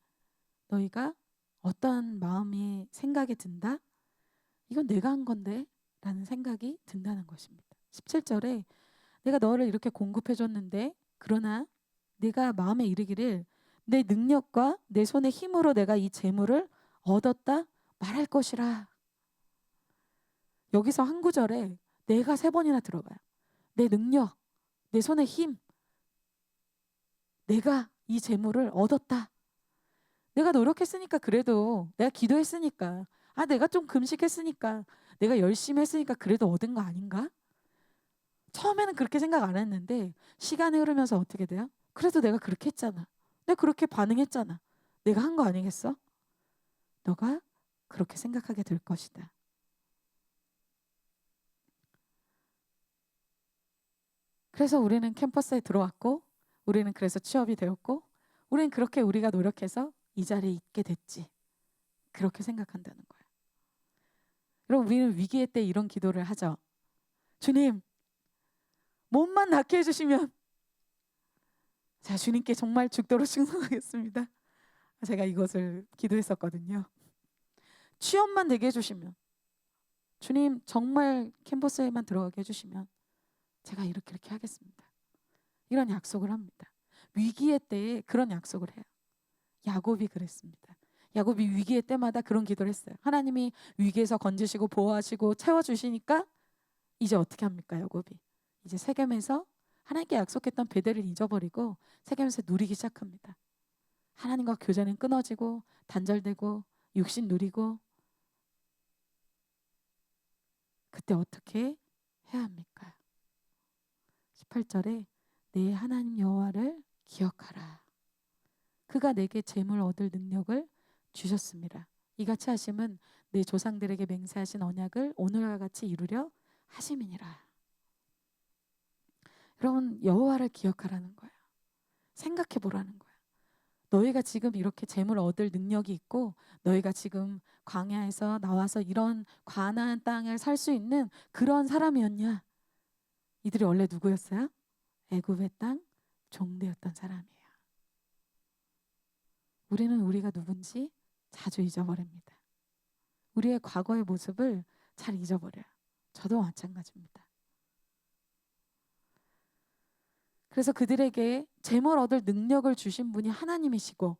너희가 어떤 마음이 생각이 든다? 이건 내가 한 건데 라는 생각이 든다는 것입니다. 17절에 내가 너를 이렇게 공급해 줬는데 그러나 내가 마음에 이르기를 내 능력과 내 손의 힘으로 내가 이 재물을 얻었다 말할 것이라. 여기서 한 구절에 내가 3번이나 들어가요. 내 능력, 내 손의 힘, 내가 이 재물을 얻었다. 내가 노력했으니까, 그래도 내가 기도했으니까, 내가 좀 금식했으니까, 내가 열심히 했으니까 그래도 얻은 거 아닌가? 처음에는 그렇게 생각 안 했는데 시간이 흐르면서 어떻게 돼요? 그래도 내가 그렇게 했잖아. 내가 그렇게 반응했잖아. 내가 한 거 아니겠어? 너가 그렇게 생각하게 될 것이다. 그래서 우리는 캠퍼스에 들어왔고, 우리는 그래서 취업이 되었고, 우리는 그렇게 우리가 노력해서 이 자리에 있게 됐지. 그렇게 생각한다는 거예요. 여러분, 우리는 위기의 때 이런 기도를 하죠. 주님, 몸만 낫게 해주시면, 자, 주님께 정말 죽도록 충성하겠습니다. 제가 이것을 기도했었거든요. 취업만 되게 해주시면, 주님 정말 캠퍼스에만 들어가게 해주시면 제가 이렇게 하겠습니다. 이런 약속을 합니다. 위기의 때에 그런 약속을 해요. 야곱이 그랬습니다. 야곱이 위기의 때마다 그런 기도를 했어요. 하나님이 위기에서 건지시고 보호하시고 채워주시니까 이제 어떻게 합니까? 야곱이 이제 세겜에서 하나님께 약속했던 베델을 잊어버리고 세겜에서 누리기 시작합니다. 하나님과 교제는 끊어지고 단절되고 육신 누리고. 그때 어떻게 해야 합니까? 18절에 내 하나님 여호와를 기억하라. 그가 내게 재물 얻을 능력을 주셨습니다. 이같이 하심은 내 조상들에게 맹세하신 언약을 오늘과 같이 이루려 하심이니라. 여러분, 여호와를 기억하라는 거예요. 생각해 보라는 거예요. 너희가 지금 이렇게 재물 얻을 능력이 있고, 너희가 지금 광야에서 나와서 이런 가나안 땅을 살 수 있는 그런 사람이었냐? 이들이 원래 누구였어요? 애굽의 땅 종되었던 사람이에요. 우리는 우리가 누군지 자주 잊어버립니다. 우리의 과거의 모습을 잘 잊어버려요. 저도 마찬가지입니다. 그래서 그들에게 재물 얻을 능력을 주신 분이 하나님이시고,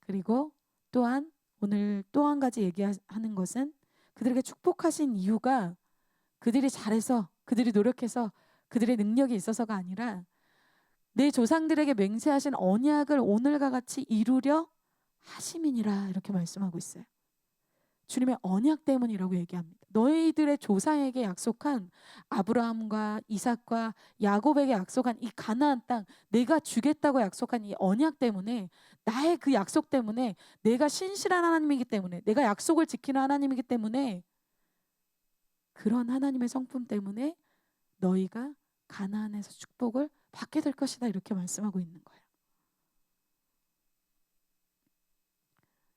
그리고 또한 오늘 또 한 가지 얘기하는 것은 그들에게 축복하신 이유가 그들이 잘해서, 그들이 노력해서, 그들의 능력이 있어서가 아니라 내 조상들에게 맹세하신 언약을 오늘과 같이 이루려 하심이니라, 이렇게 말씀하고 있어요. 주님의 언약 때문이라고 얘기합니다. 너희들의 조상에게 약속한 아브라함과 이삭과 야곱에게 약속한 이 가나안 땅, 내가 주겠다고 약속한 이 언약 때문에, 나의 그 약속 때문에, 내가 신실한 하나님이기 때문에, 내가 약속을 지키는 하나님이기 때문에, 그런 하나님의 성품 때문에 너희가 가나안에서 축복을 받게 될 것이다, 이렇게 말씀하고 있는 거예요.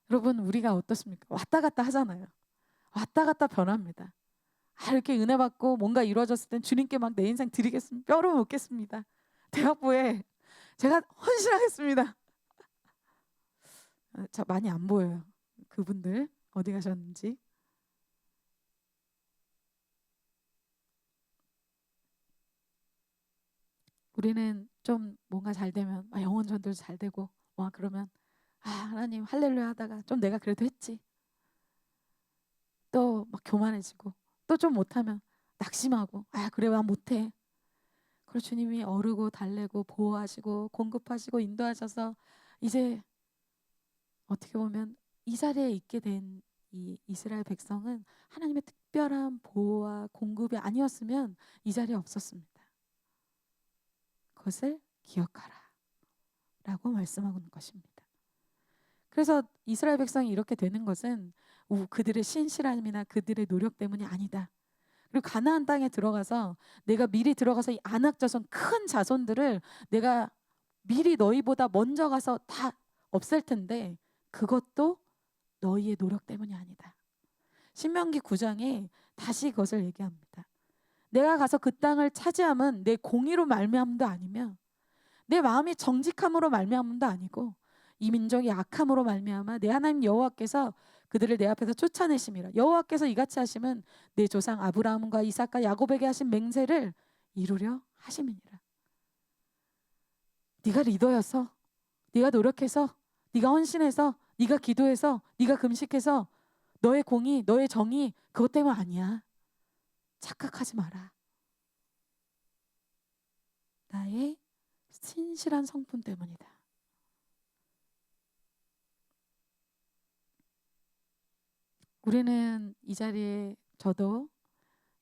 여러분, 우리가 어떻습니까? 왔다 갔다 하잖아요. 왔다 갔다 변합니다. 이렇게 은혜 받고 뭔가 이루어졌을 땐 주님께 막 내 인생 드리겠습니다. 뼈로 묻겠습니다. 대학부에 제가 헌신하겠습니다. 자, 많이 안 보여요. 그분들 어디 가셨는지. 우리는 좀 뭔가 잘 되면 영혼 전도도 잘 되고 그러면 하나님 할렐루야 하다가 좀 내가 그래도 했지. 또 막 교만해지고, 또 좀 못하면 낙심하고, 그래 나 못해. 그리고 주님이 어르고 달래고 보호하시고 공급하시고 인도하셔서 이제 어떻게 보면 이 자리에 있게 된 이 이스라엘 백성은 하나님의 특별한 보호와 공급이 아니었으면 이 자리에 없었습니다. 그것을 기억하라 라고 말씀하고 있는 것입니다. 그래서 이스라엘 백성이 이렇게 되는 것은 그들의 신실함이나 그들의 노력 때문이 아니다. 그리고 가나안 땅에 들어가서 내가 미리 들어가서 이 아낙 자손 큰 자손들을 내가 미리 너희보다 먼저 가서 다 없앨 텐데 그것도 너희의 노력 때문이 아니다. 신명기 9장에 다시 그것을 얘기합니다. 내가 가서 그 땅을 차지함은 내 공의로 말미암음도 아니며 내 마음이 정직함으로 말미암음도 아니고 이 민족이 악함으로 말미암아 내 하나님 여호와께서 그들을 내 앞에서 쫓아내심이라. 여호와께서 이같이 하심은 내 조상 아브라함과 이삭과 야곱에게 하신 맹세를 이루려 하심이니라. 네가 리더여서, 네가 노력해서, 네가 헌신해서, 네가 기도해서, 네가 금식해서 너의 공의, 너의 정의 그것 때문 아니야. 착각하지 마라. 나의 신실한 성품 때문이다. 우리는 이 자리에 저도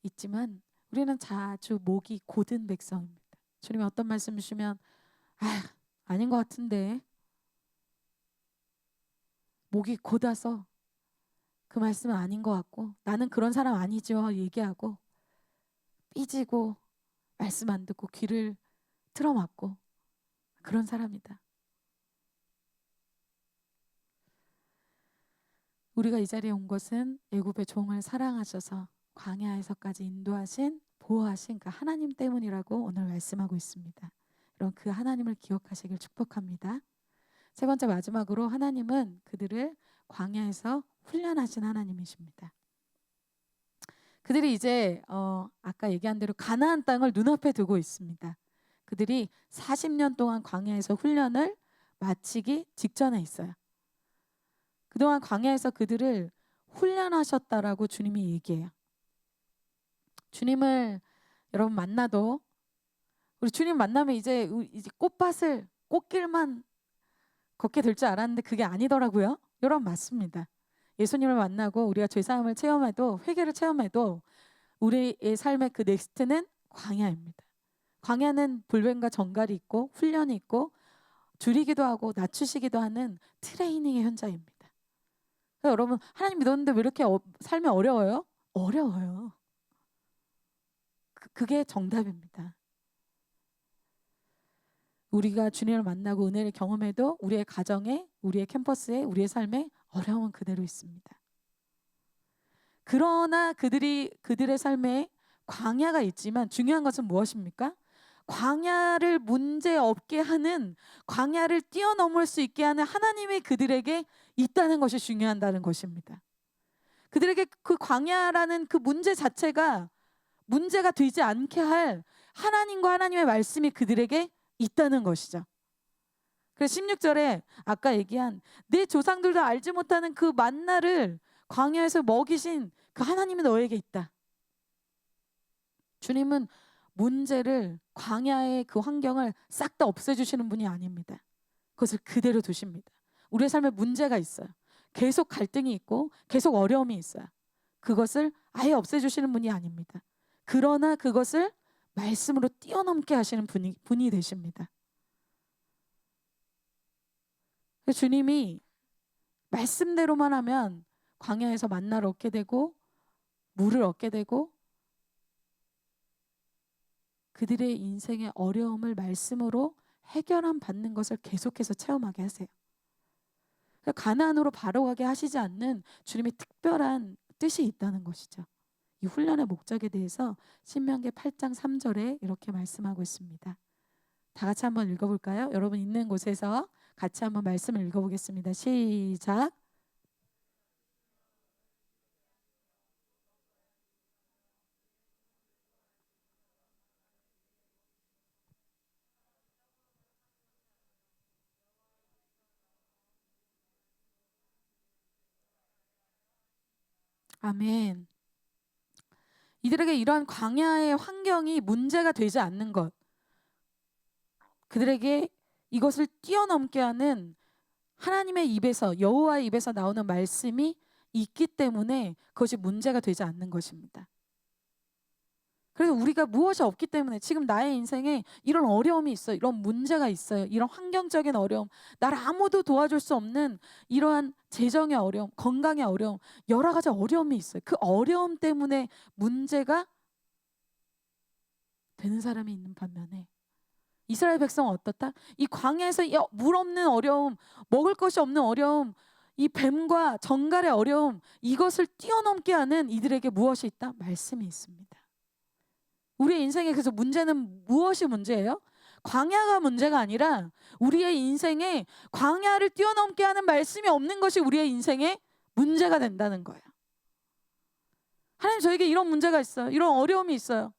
있지만 우리는 자주 목이 곧은 백성입니다. 주님이 어떤 말씀 주시면 아닌 것 같은데 목이 곧아서 그 말씀은 아닌 것 같고 나는 그런 사람 아니죠 얘기하고 삐지고 말씀 안 듣고 귀를 틀어막고 그런 사람이다. 우리가 이 자리에 온 것은 애굽의 종을 사랑하셔서 광야에서까지 인도하신 보호하신 그 하나님 때문이라고 오늘 말씀하고 있습니다. 여러분 그 하나님을 기억하시길 축복합니다. 세 번째 마지막으로 하나님은 그들을 광야에서 훈련하신 하나님이십니다. 그들이 이제 아까 얘기한 대로 가나안 땅을 눈앞에 두고 있습니다. 그들이 40년 동안 광야에서 훈련을 마치기 직전에 있어요. 그동안 광야에서 그들을 훈련하셨다라고 주님이 얘기해요. 주님을 여러분 만나도 우리 주님 만나면 이제 꽃길만 걷게 될 줄 알았는데 그게 아니더라고요. 여러분 맞습니다. 예수님을 만나고 우리가 죄사함을 체험해도 회개를 체험해도 우리의 삶의 그 넥스트는 광야입니다. 광야는 불뱀과 정갈이 있고 훈련이 있고 줄이기도 하고 낮추시기도 하는 트레이닝의 현장입니다. 여러분 하나님 믿었는데 왜 이렇게 삶이 어려워요? 어려워요. 그게 정답입니다. 우리가 주님을 만나고 은혜를 경험해도 우리의 가정에, 우리의 캠퍼스에, 우리의 삶에 어려움은 그대로 있습니다. 그러나 그들의 삶에 광야가 있지만 중요한 것은 무엇입니까? 광야를 문제 없게 하는, 광야를 뛰어넘을 수 있게 하는 하나님이 그들에게 있다는 것이 중요하다는 것입니다. 그들에게 그 광야라는 그 문제 자체가 문제가 되지 않게 할 하나님과 하나님의 말씀이 그들에게 있다는 것이죠. 그래서 16절에 아까 얘기한 내 조상들도 알지 못하는 그 만나를 광야에서 먹이신 그 하나님이 너에게 있다. 주님은 문제를 광야의 그 환경을 싹 다 없애주시는 분이 아닙니다. 그것을 그대로 두십니다. 우리의 삶에 문제가 있어요. 계속 갈등이 있고 계속 어려움이 있어요. 그것을 아예 없애주시는 분이 아닙니다. 그러나 그것을 말씀으로 뛰어넘게 하시는 분이 되십니다. 주님이 말씀대로만 하면 광야에서 만나를 얻게 되고 물을 얻게 되고 그들의 인생의 어려움을 말씀으로 해결함 받는 것을 계속해서 체험하게 하세요. 가나안으로 바로 가게 하시지 않는 주님의 특별한 뜻이 있다는 것이죠. 이 훈련의 목적에 대해서 신명기 8장 3절에 이렇게 말씀하고 있습니다. 다 같이 한번 읽어볼까요? 여러분 있는 곳에서 같이 한번 말씀을 읽어보겠습니다. 시작. 아멘. 이들에게 이러한 광야의 환경이 문제가 되지 않는 것, 그들에게 이것을 뛰어넘게 하는 하나님의 입에서, 여호와의 입에서 나오는 말씀이 있기 때문에 그것이 문제가 되지 않는 것입니다. 그래서 우리가 무엇이 없기 때문에 지금 나의 인생에 이런 어려움이 있어요. 이런 문제가 있어요. 이런 환경적인 어려움, 나를 아무도 도와줄 수 없는 이러한 재정의 어려움, 건강의 어려움, 여러 가지 어려움이 있어요. 그 어려움 때문에 문제가 되는 사람이 있는 반면에 이스라엘 백성은 어떻다? 이 광야에서 물 없는 어려움, 먹을 것이 없는 어려움, 이 뱀과 정갈의 어려움, 이것을 뛰어넘게 하는 이들에게 무엇이 있다? 말씀이 있습니다. 우리의 인생에 그래서 문제는 무엇이 문제예요? 광야가 문제가 아니라 우리의 인생에 광야를 뛰어넘게 하는 말씀이 없는 것이 우리의 인생에 문제가 된다는 거예요. 하나님 저에게 이런 문제가 있어요. 이런 어려움이 있어요.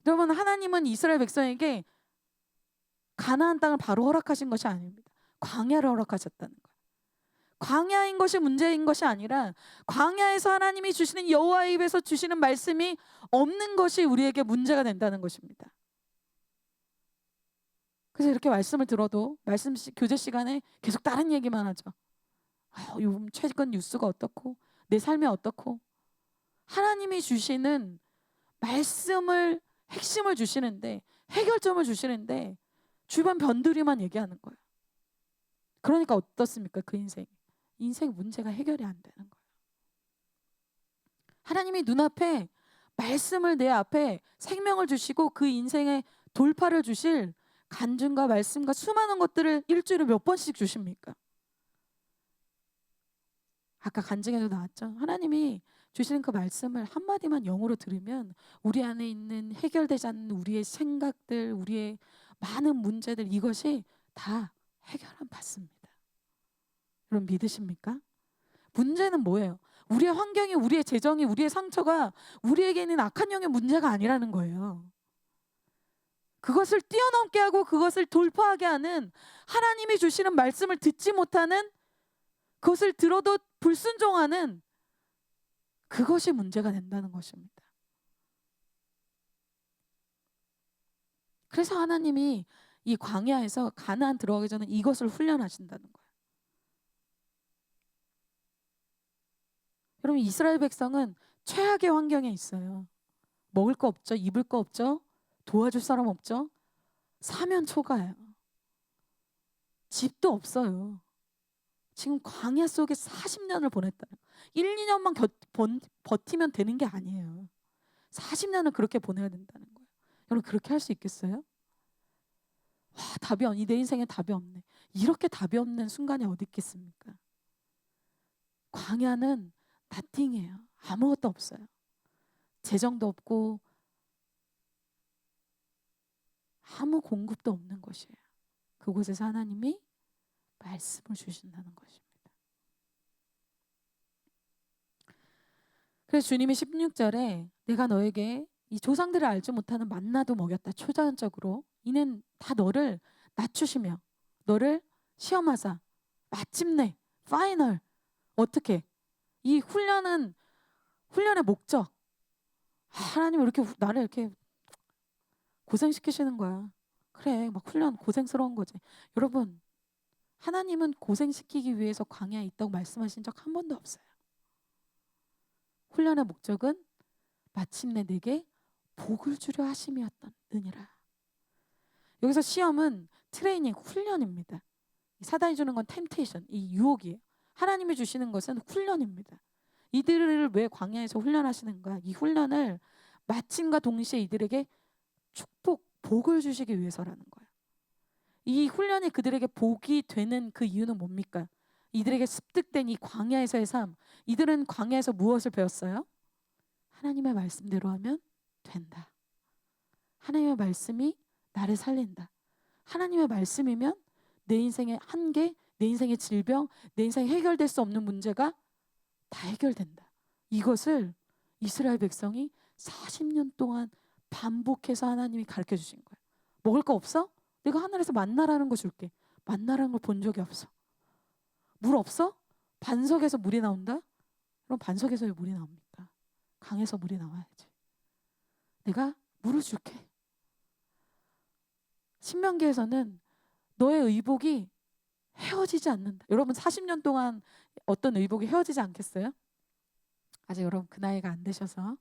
여러분 하나님은 이스라엘 백성에게 가나안 땅을 바로 허락하신 것이 아닙니다. 광야를 허락하셨다는 거예요. 광야인 것이 문제인 것이 아니라 광야에서 하나님이 주시는 여호와의 입에서 주시는 말씀이 없는 것이 우리에게 문제가 된다는 것입니다. 그래서 이렇게 말씀을 들어도 교제 시간에 계속 다른 얘기만 하죠. 요즘 최근 뉴스가 어떻고 내 삶이 어떻고. 하나님이 주시는 말씀을 핵심을 주시는데, 해결점을 주시는데 주변 변두리만 얘기하는 거예요. 그러니까 어떻습니까? 그 인생 문제가 해결이 안 되는 거예요. 하나님이 눈앞에 말씀을 내 앞에 생명을 주시고 그 인생에 돌파를 주실 간증과 말씀과 수많은 것들을 일주일에 몇 번씩 주십니까? 아까 간증에도 나왔죠. 하나님이 주시는 그 말씀을 한마디만 영으로 들으면 우리 안에 있는 해결되지 않는 우리의 생각들, 우리의 많은 문제들, 이것이 다 해결은 받습니다. 여러분 믿으십니까? 문제는 뭐예요? 우리의 환경이, 우리의 재정이, 우리의 상처가 우리에게 있는 악한 영의 문제가 아니라는 거예요. 그것을 뛰어넘게 하고 그것을 돌파하게 하는, 하나님이 주시는 말씀을 듣지 못하는, 그것을 들어도 불순종하는, 그것이 문제가 된다는 것입니다. 그래서 하나님이 이 광야에서 가나안 들어가기 전에 이것을 훈련하신다는 거예요. 여러분, 이스라엘 백성은 최악의 환경에 있어요. 먹을 거 없죠. 입을 거 없죠. 도와줄 사람 없죠. 사면 초가예요. 집도 없어요. 지금 광야 속에 40년을 보냈다는 거예요. 1, 2년만 버티면 되는 게 아니에요. 40년을 그렇게 보내야 된다는 거예요. 여러분 그렇게 할 수 있겠어요? 내 인생에 답이 없네. 이렇게 답이 없는 순간이 어디 있겠습니까? 광야는 나띵이에요. 아무것도 없어요. 재정도 없고 아무 공급도 없는 것이에요. 그곳에서 하나님이 말씀을 주신다는 것입니다. 그래서 주님이 16절에 내가 너에게 이 조상들을 알지 못하는 만나도 먹였다. 초자연적으로 이는 다 너를 낮추시며 너를 시험하사 마침내 파이널, 어떻게 이 훈련의 목적, 하나님 이렇게 나를 이렇게 고생시키시는 거야. 그래, 막 훈련 고생스러운 거지. 여러분, 하나님은 고생시키기 위해서 광야에 있다고 말씀하신 적 한 번도 없어요. 훈련의 목적은 마침내 내게 복을 주려 하심이었느니라. 여기서 시험은 트레이닝, 훈련입니다. 사단이 주는 건 템테이션, 이 유혹이에요. 하나님이 주시는 것은 훈련입니다. 이들을 왜 광야에서 훈련하시는가? 이 훈련을 마침과 동시에 이들에게 축복, 복을 주시기 위해서라는 거예요. 이 훈련이 그들에게 복이 되는 그 이유는 뭡니까? 이들에게 습득된 이 광야에서의 삶, 이들은 광야에서 무엇을 배웠어요? 하나님의 말씀대로 하면 된다. 하나님의 말씀이 나를 살린다. 하나님의 말씀이면 내 인생의 한계, 내 인생의 질병, 내 인생에 해결될 수 없는 문제가 다 해결된다. 이것을 이스라엘 백성이 40년 동안 반복해서 하나님이 가르쳐 주신 거예요. 먹을 거 없어? 내가 하늘에서 만나라는 거 줄게. 만나라는 걸 본 적이 없어. 물 없어? 반석에서 물이 나온다? 그럼 반석에서 왜 물이 나옵니까? 강에서 물이 나와야지. 내가 물을 줄게. 신명기에서는 너의 의복이 헤어지지 않는다. 여러분 40년 동안 어떤 의복이 헤어지지 않겠어요? 아직 여러분 그 나이가 안 되셔서.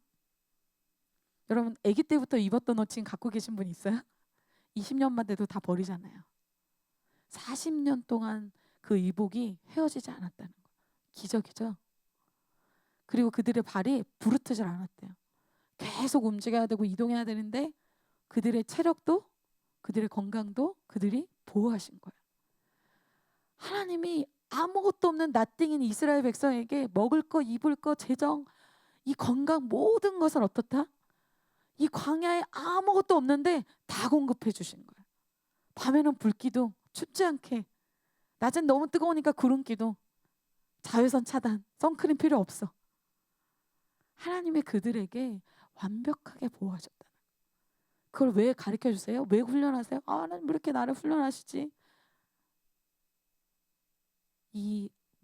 여러분 아기 때부터 입었던 옷 지금 갖고 계신 분 있어요? 20년만 돼도 다 버리잖아요. 40년 동안 그 의복이 헤어지지 않았다는 거. 기적이죠. 그리고 그들의 발이 부르트질 않았대요. 계속 움직여야 되고 이동해야 되는데 그들의 체력도, 그들의 건강도 그들이 보호하신 거예요. 하나님이 아무것도 없는 나띵인 이스라엘 백성에게 먹을 거, 입을 거, 재정, 이 건강 모든 것을 어떻다? 이 광야에 아무것도 없는데 다 공급해 주신 거예요. 밤에는 불기둥, 춥지 않게. 낮엔 너무 뜨거우니까 구름기둥. 자외선 차단, 선크림 필요 없어. 하나님의 그들에게 완벽하게 보호하셨다는 거예요. 그걸 왜 가르쳐 주세요? 왜 훈련하세요? 하나님 왜 이렇게 나를 훈련하시지?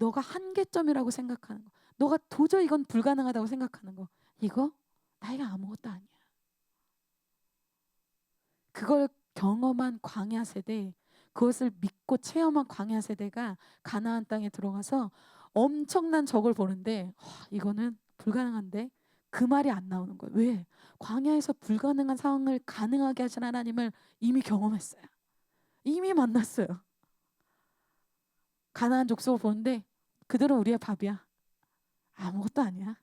너가 한계점이라고 생각하는 거, 너가 도저히 이건 불가능하다고 생각하는 거, 이거 나에게 아무것도 아니야. 그걸 경험한 광야 세대, 그것을 믿고 체험한 광야 세대가 가나안 땅에 들어가서 엄청난 적을 보는데 이거는 불가능한데 그 말이 안 나오는 거예요. 왜? 광야에서 불가능한 상황을 가능하게 하신 하나님을 이미 경험했어요. 이미 만났어요. 가나안 족속을 보는데 그들은 우리의 밥이야. 아무것도 아니야.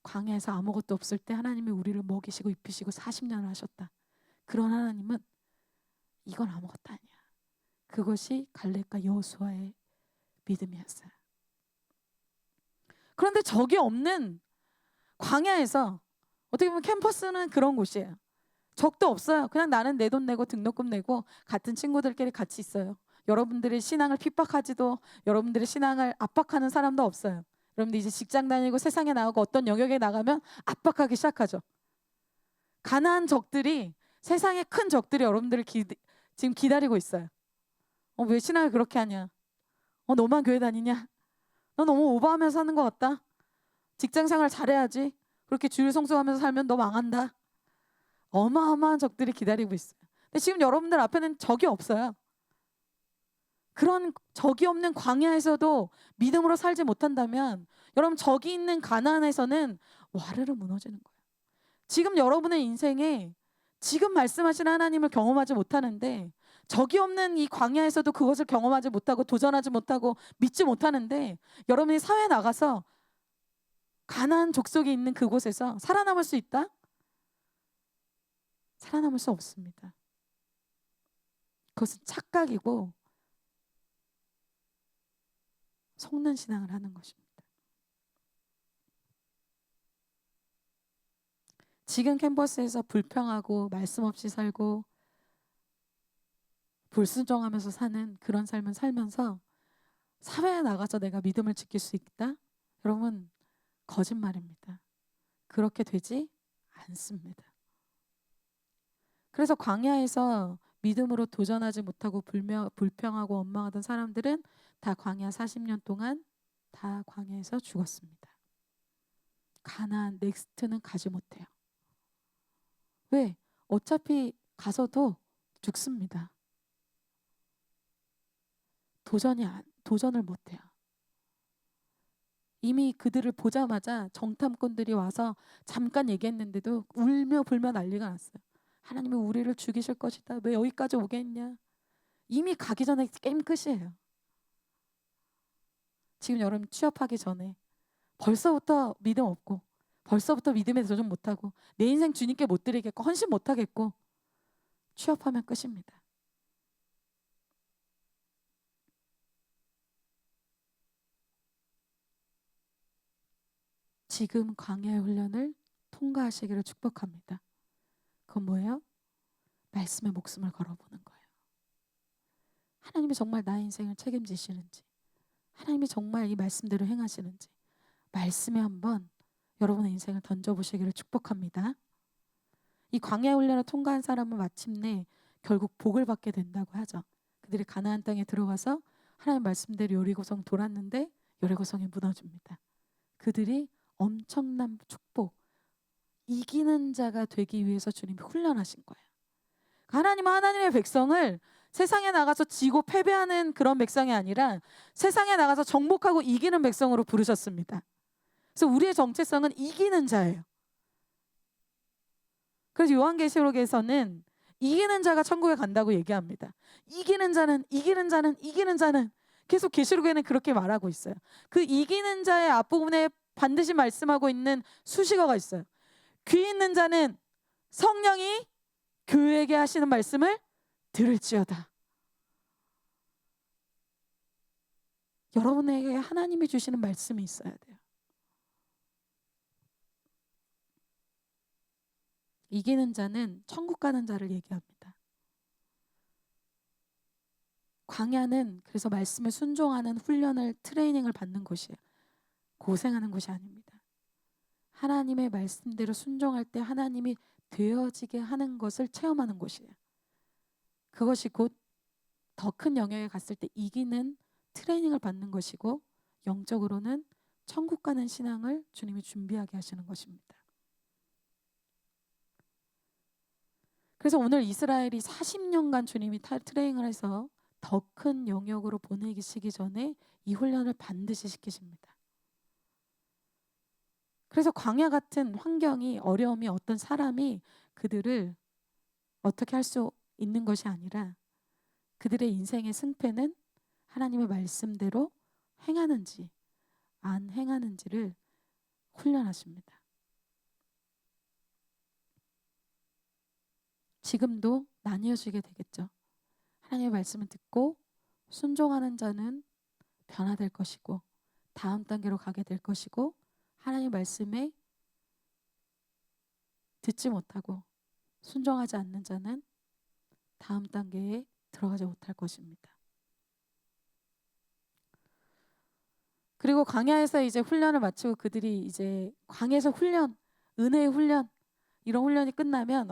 광야에서 아무것도 없을 때 하나님이 우리를 먹이시고 입히시고 40년을 하셨다. 그런 하나님은 이건 아무것도 아니야. 그것이 갈렙과 여호수아의 믿음이었어요. 그런데 적이 없는 광야에서 어떻게 보면 캠퍼스는 그런 곳이에요. 적도 없어요. 그냥 나는 내 돈 내고 등록금 내고 같은 친구들끼리 같이 있어요. 여러분들의 신앙을 핍박하지도 여러분들의 신앙을 압박하는 사람도 없어요. 여러분들 이제 직장 다니고 세상에 나가고 어떤 영역에 나가면 압박하기 시작하죠. 가난한 적들이, 세상의 큰 적들이 여러분들을 지금 기다리고 있어요. 왜 신앙을 그렇게 하냐? 너만 교회 다니냐? 너 너무 오버하면서 사는 것 같다. 직장 생활 잘해야지. 그렇게 주일 성수하면서 살면 너 망한다. 어마어마한 적들이 기다리고 있어요. 근데 지금 여러분들 앞에는 적이 없어요. 그런 적이 없는 광야에서도 믿음으로 살지 못한다면 여러분 적이 있는 가나안에서는 와르르 무너지는 거예요. 지금 여러분의 인생에 지금 말씀하신 하나님을 경험하지 못하는데 적이 없는 이 광야에서도 그것을 경험하지 못하고 도전하지 못하고 믿지 못하는데 여러분이 사회에 나가서 가나안 족속이 있는 그곳에서 살아남을 수 있다? 살아남을 수 없습니다. 그것은 착각이고 속는 신앙을 하는 것입니다. 지금 캠퍼스에서 불평하고 말씀 없이 살고 불순종하면서 사는 그런 삶을 살면서 사회에 나가서 내가 믿음을 지킬 수 있다? 여러분 거짓말입니다. 그렇게 되지 않습니다. 그래서 광야에서 믿음으로 도전하지 못하고 불평하고 원망하던 사람들은 다 광야 40년 동안 다 광야에서 죽었습니다. 가나안 넥스트는 가지 못해요. 왜? 어차피 가서도 죽습니다. 도전을 못해요. 이미 그들을 보자마자 정탐꾼들이 와서 잠깐 얘기했는데도 울며 불며 난리가 났어요. 하나님이 우리를 죽이실 것이다. 왜 여기까지 오게 했냐? 이미 가기 전에 게임 끝이에요. 지금 여러분 취업하기 전에 벌써부터 믿음 없고 벌써부터 믿음에 도전 못하고 내 인생 주님께 못 드리겠고 헌신 못하겠고 취업하면 끝입니다. 지금 광야의 훈련을 통과하시기를 축복합니다. 그건 뭐예요? 말씀에 목숨을 걸어보는 거예요. 하나님이 정말 나의 인생을 책임지시는지, 하나님이 정말 이 말씀대로 행하시는지 말씀에 한번 여러분의 인생을 던져보시기를 축복합니다. 이 광야 훈련을 통과한 사람은 마침내 결국 복을 받게 된다고 하죠. 그들이 가나안 땅에 들어가서 하나님 말씀대로 여리고성 돌았는데 여리고성이 무너집니다. 그들이 엄청난 축복, 이기는 자가 되기 위해서 주님이 훈련하신 거예요. 하나님은 하나님의 백성을 세상에 나가서 지고 패배하는 그런 백성이 아니라 세상에 나가서 정복하고 이기는 백성으로 부르셨습니다. 그래서 우리의 정체성은 이기는 자예요. 그래서 요한계시록에서는 이기는 자가 천국에 간다고 얘기합니다. 이기는 자는 계속 계시록에는 그렇게 말하고 있어요. 그 이기는 자의 앞부분에 반드시 말씀하고 있는 수식어가 있어요. 귀 있는 자는 성령이 교회에게 하시는 말씀을 들을지어다. 여러분에게 하나님이 주시는 말씀이 있어야 돼요. 이기는 자는 천국 가는 자를 얘기합니다. 광야는 그래서 말씀에 순종하는 훈련을 트레이닝을 받는 곳이에요. 고생하는 곳이 아닙니다. 하나님의 말씀대로 순종할 때 하나님이 되어지게 하는 것을 체험하는 곳이에요. 그것이 곧 더 큰 영역에 갔을 때 이기는 트레이닝을 받는 것이고 영적으로는 천국 가는 신앙을 주님이 준비하게 하시는 것입니다. 그래서 오늘 이스라엘이 40년간 주님이 트레이닝을 해서 더 큰 영역으로 보내시기 전에 이 훈련을 반드시 시키십니다. 그래서 광야 같은 환경이, 어려움이, 어떤 사람이 그들을 어떻게 할 수 있는 것이 아니라 그들의 인생의 승패는 하나님의 말씀대로 행하는지 안 행하는지를 훈련하십니다. 지금도 나뉘어지게 되겠죠. 하나님의 말씀을 듣고 순종하는 자는 변화될 것이고 다음 단계로 가게 될 것이고, 하나님의 말씀에 듣지 못하고 순종하지 않는 자는 다음 단계에 들어가지 못할 것입니다. 그리고 광야에서 이제 훈련을 마치고 그들이 이제 광야에서 훈련, 은혜의 훈련, 이런 훈련이 끝나면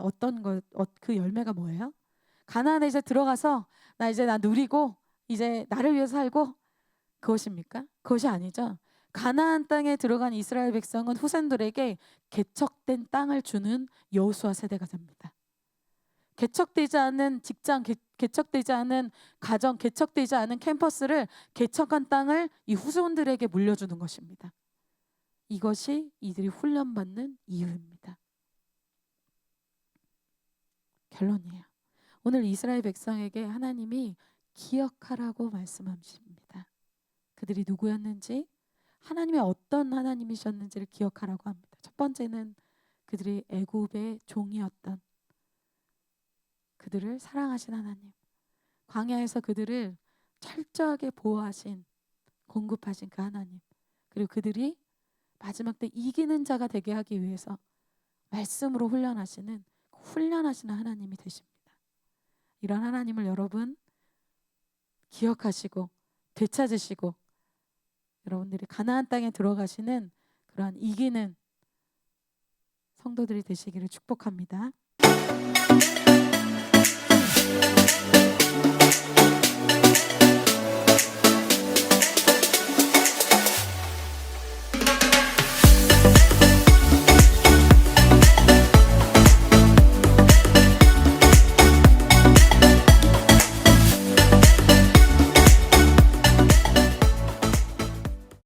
그 열매가 뭐예요? 가나안에 이제 들어가서 나 누리고 이제 나를 위해서 살고, 그것입니까? 그것이 아니죠. 가나안 땅에 들어간 이스라엘 백성은 후손들에게 개척된 땅을 주는 여호수아 세대가 됩니다. 개척되지 않은 직장, 개척되지 않은 가정, 개척되지 않은 캠퍼스를 개척한 땅을 이 후손들에게 물려주는 것입니다. 이것이 이들이 훈련받는 이유입니다. 결론이에요. 오늘 이스라엘 백성에게 하나님이 기억하라고 말씀하십니다. 그들이 누구였는지, 하나님의 어떤 하나님이셨는지를 기억하라고 합니다. 첫 번째는 그들이 애굽의 종이었던, 그들을 사랑하신 하나님, 광야에서 그들을 철저하게 보호하신, 공급하신 그 하나님, 그리고 그들이 마지막 때 이기는 자가 되게 하기 위해서 말씀으로 훈련하시는 하나님이 되십니다. 이런 하나님을 여러분 기억하시고 되찾으시고 여러분들이 가나안 땅에 들어가시는 그러한 이기는 성도들이 되시기를 축복합니다.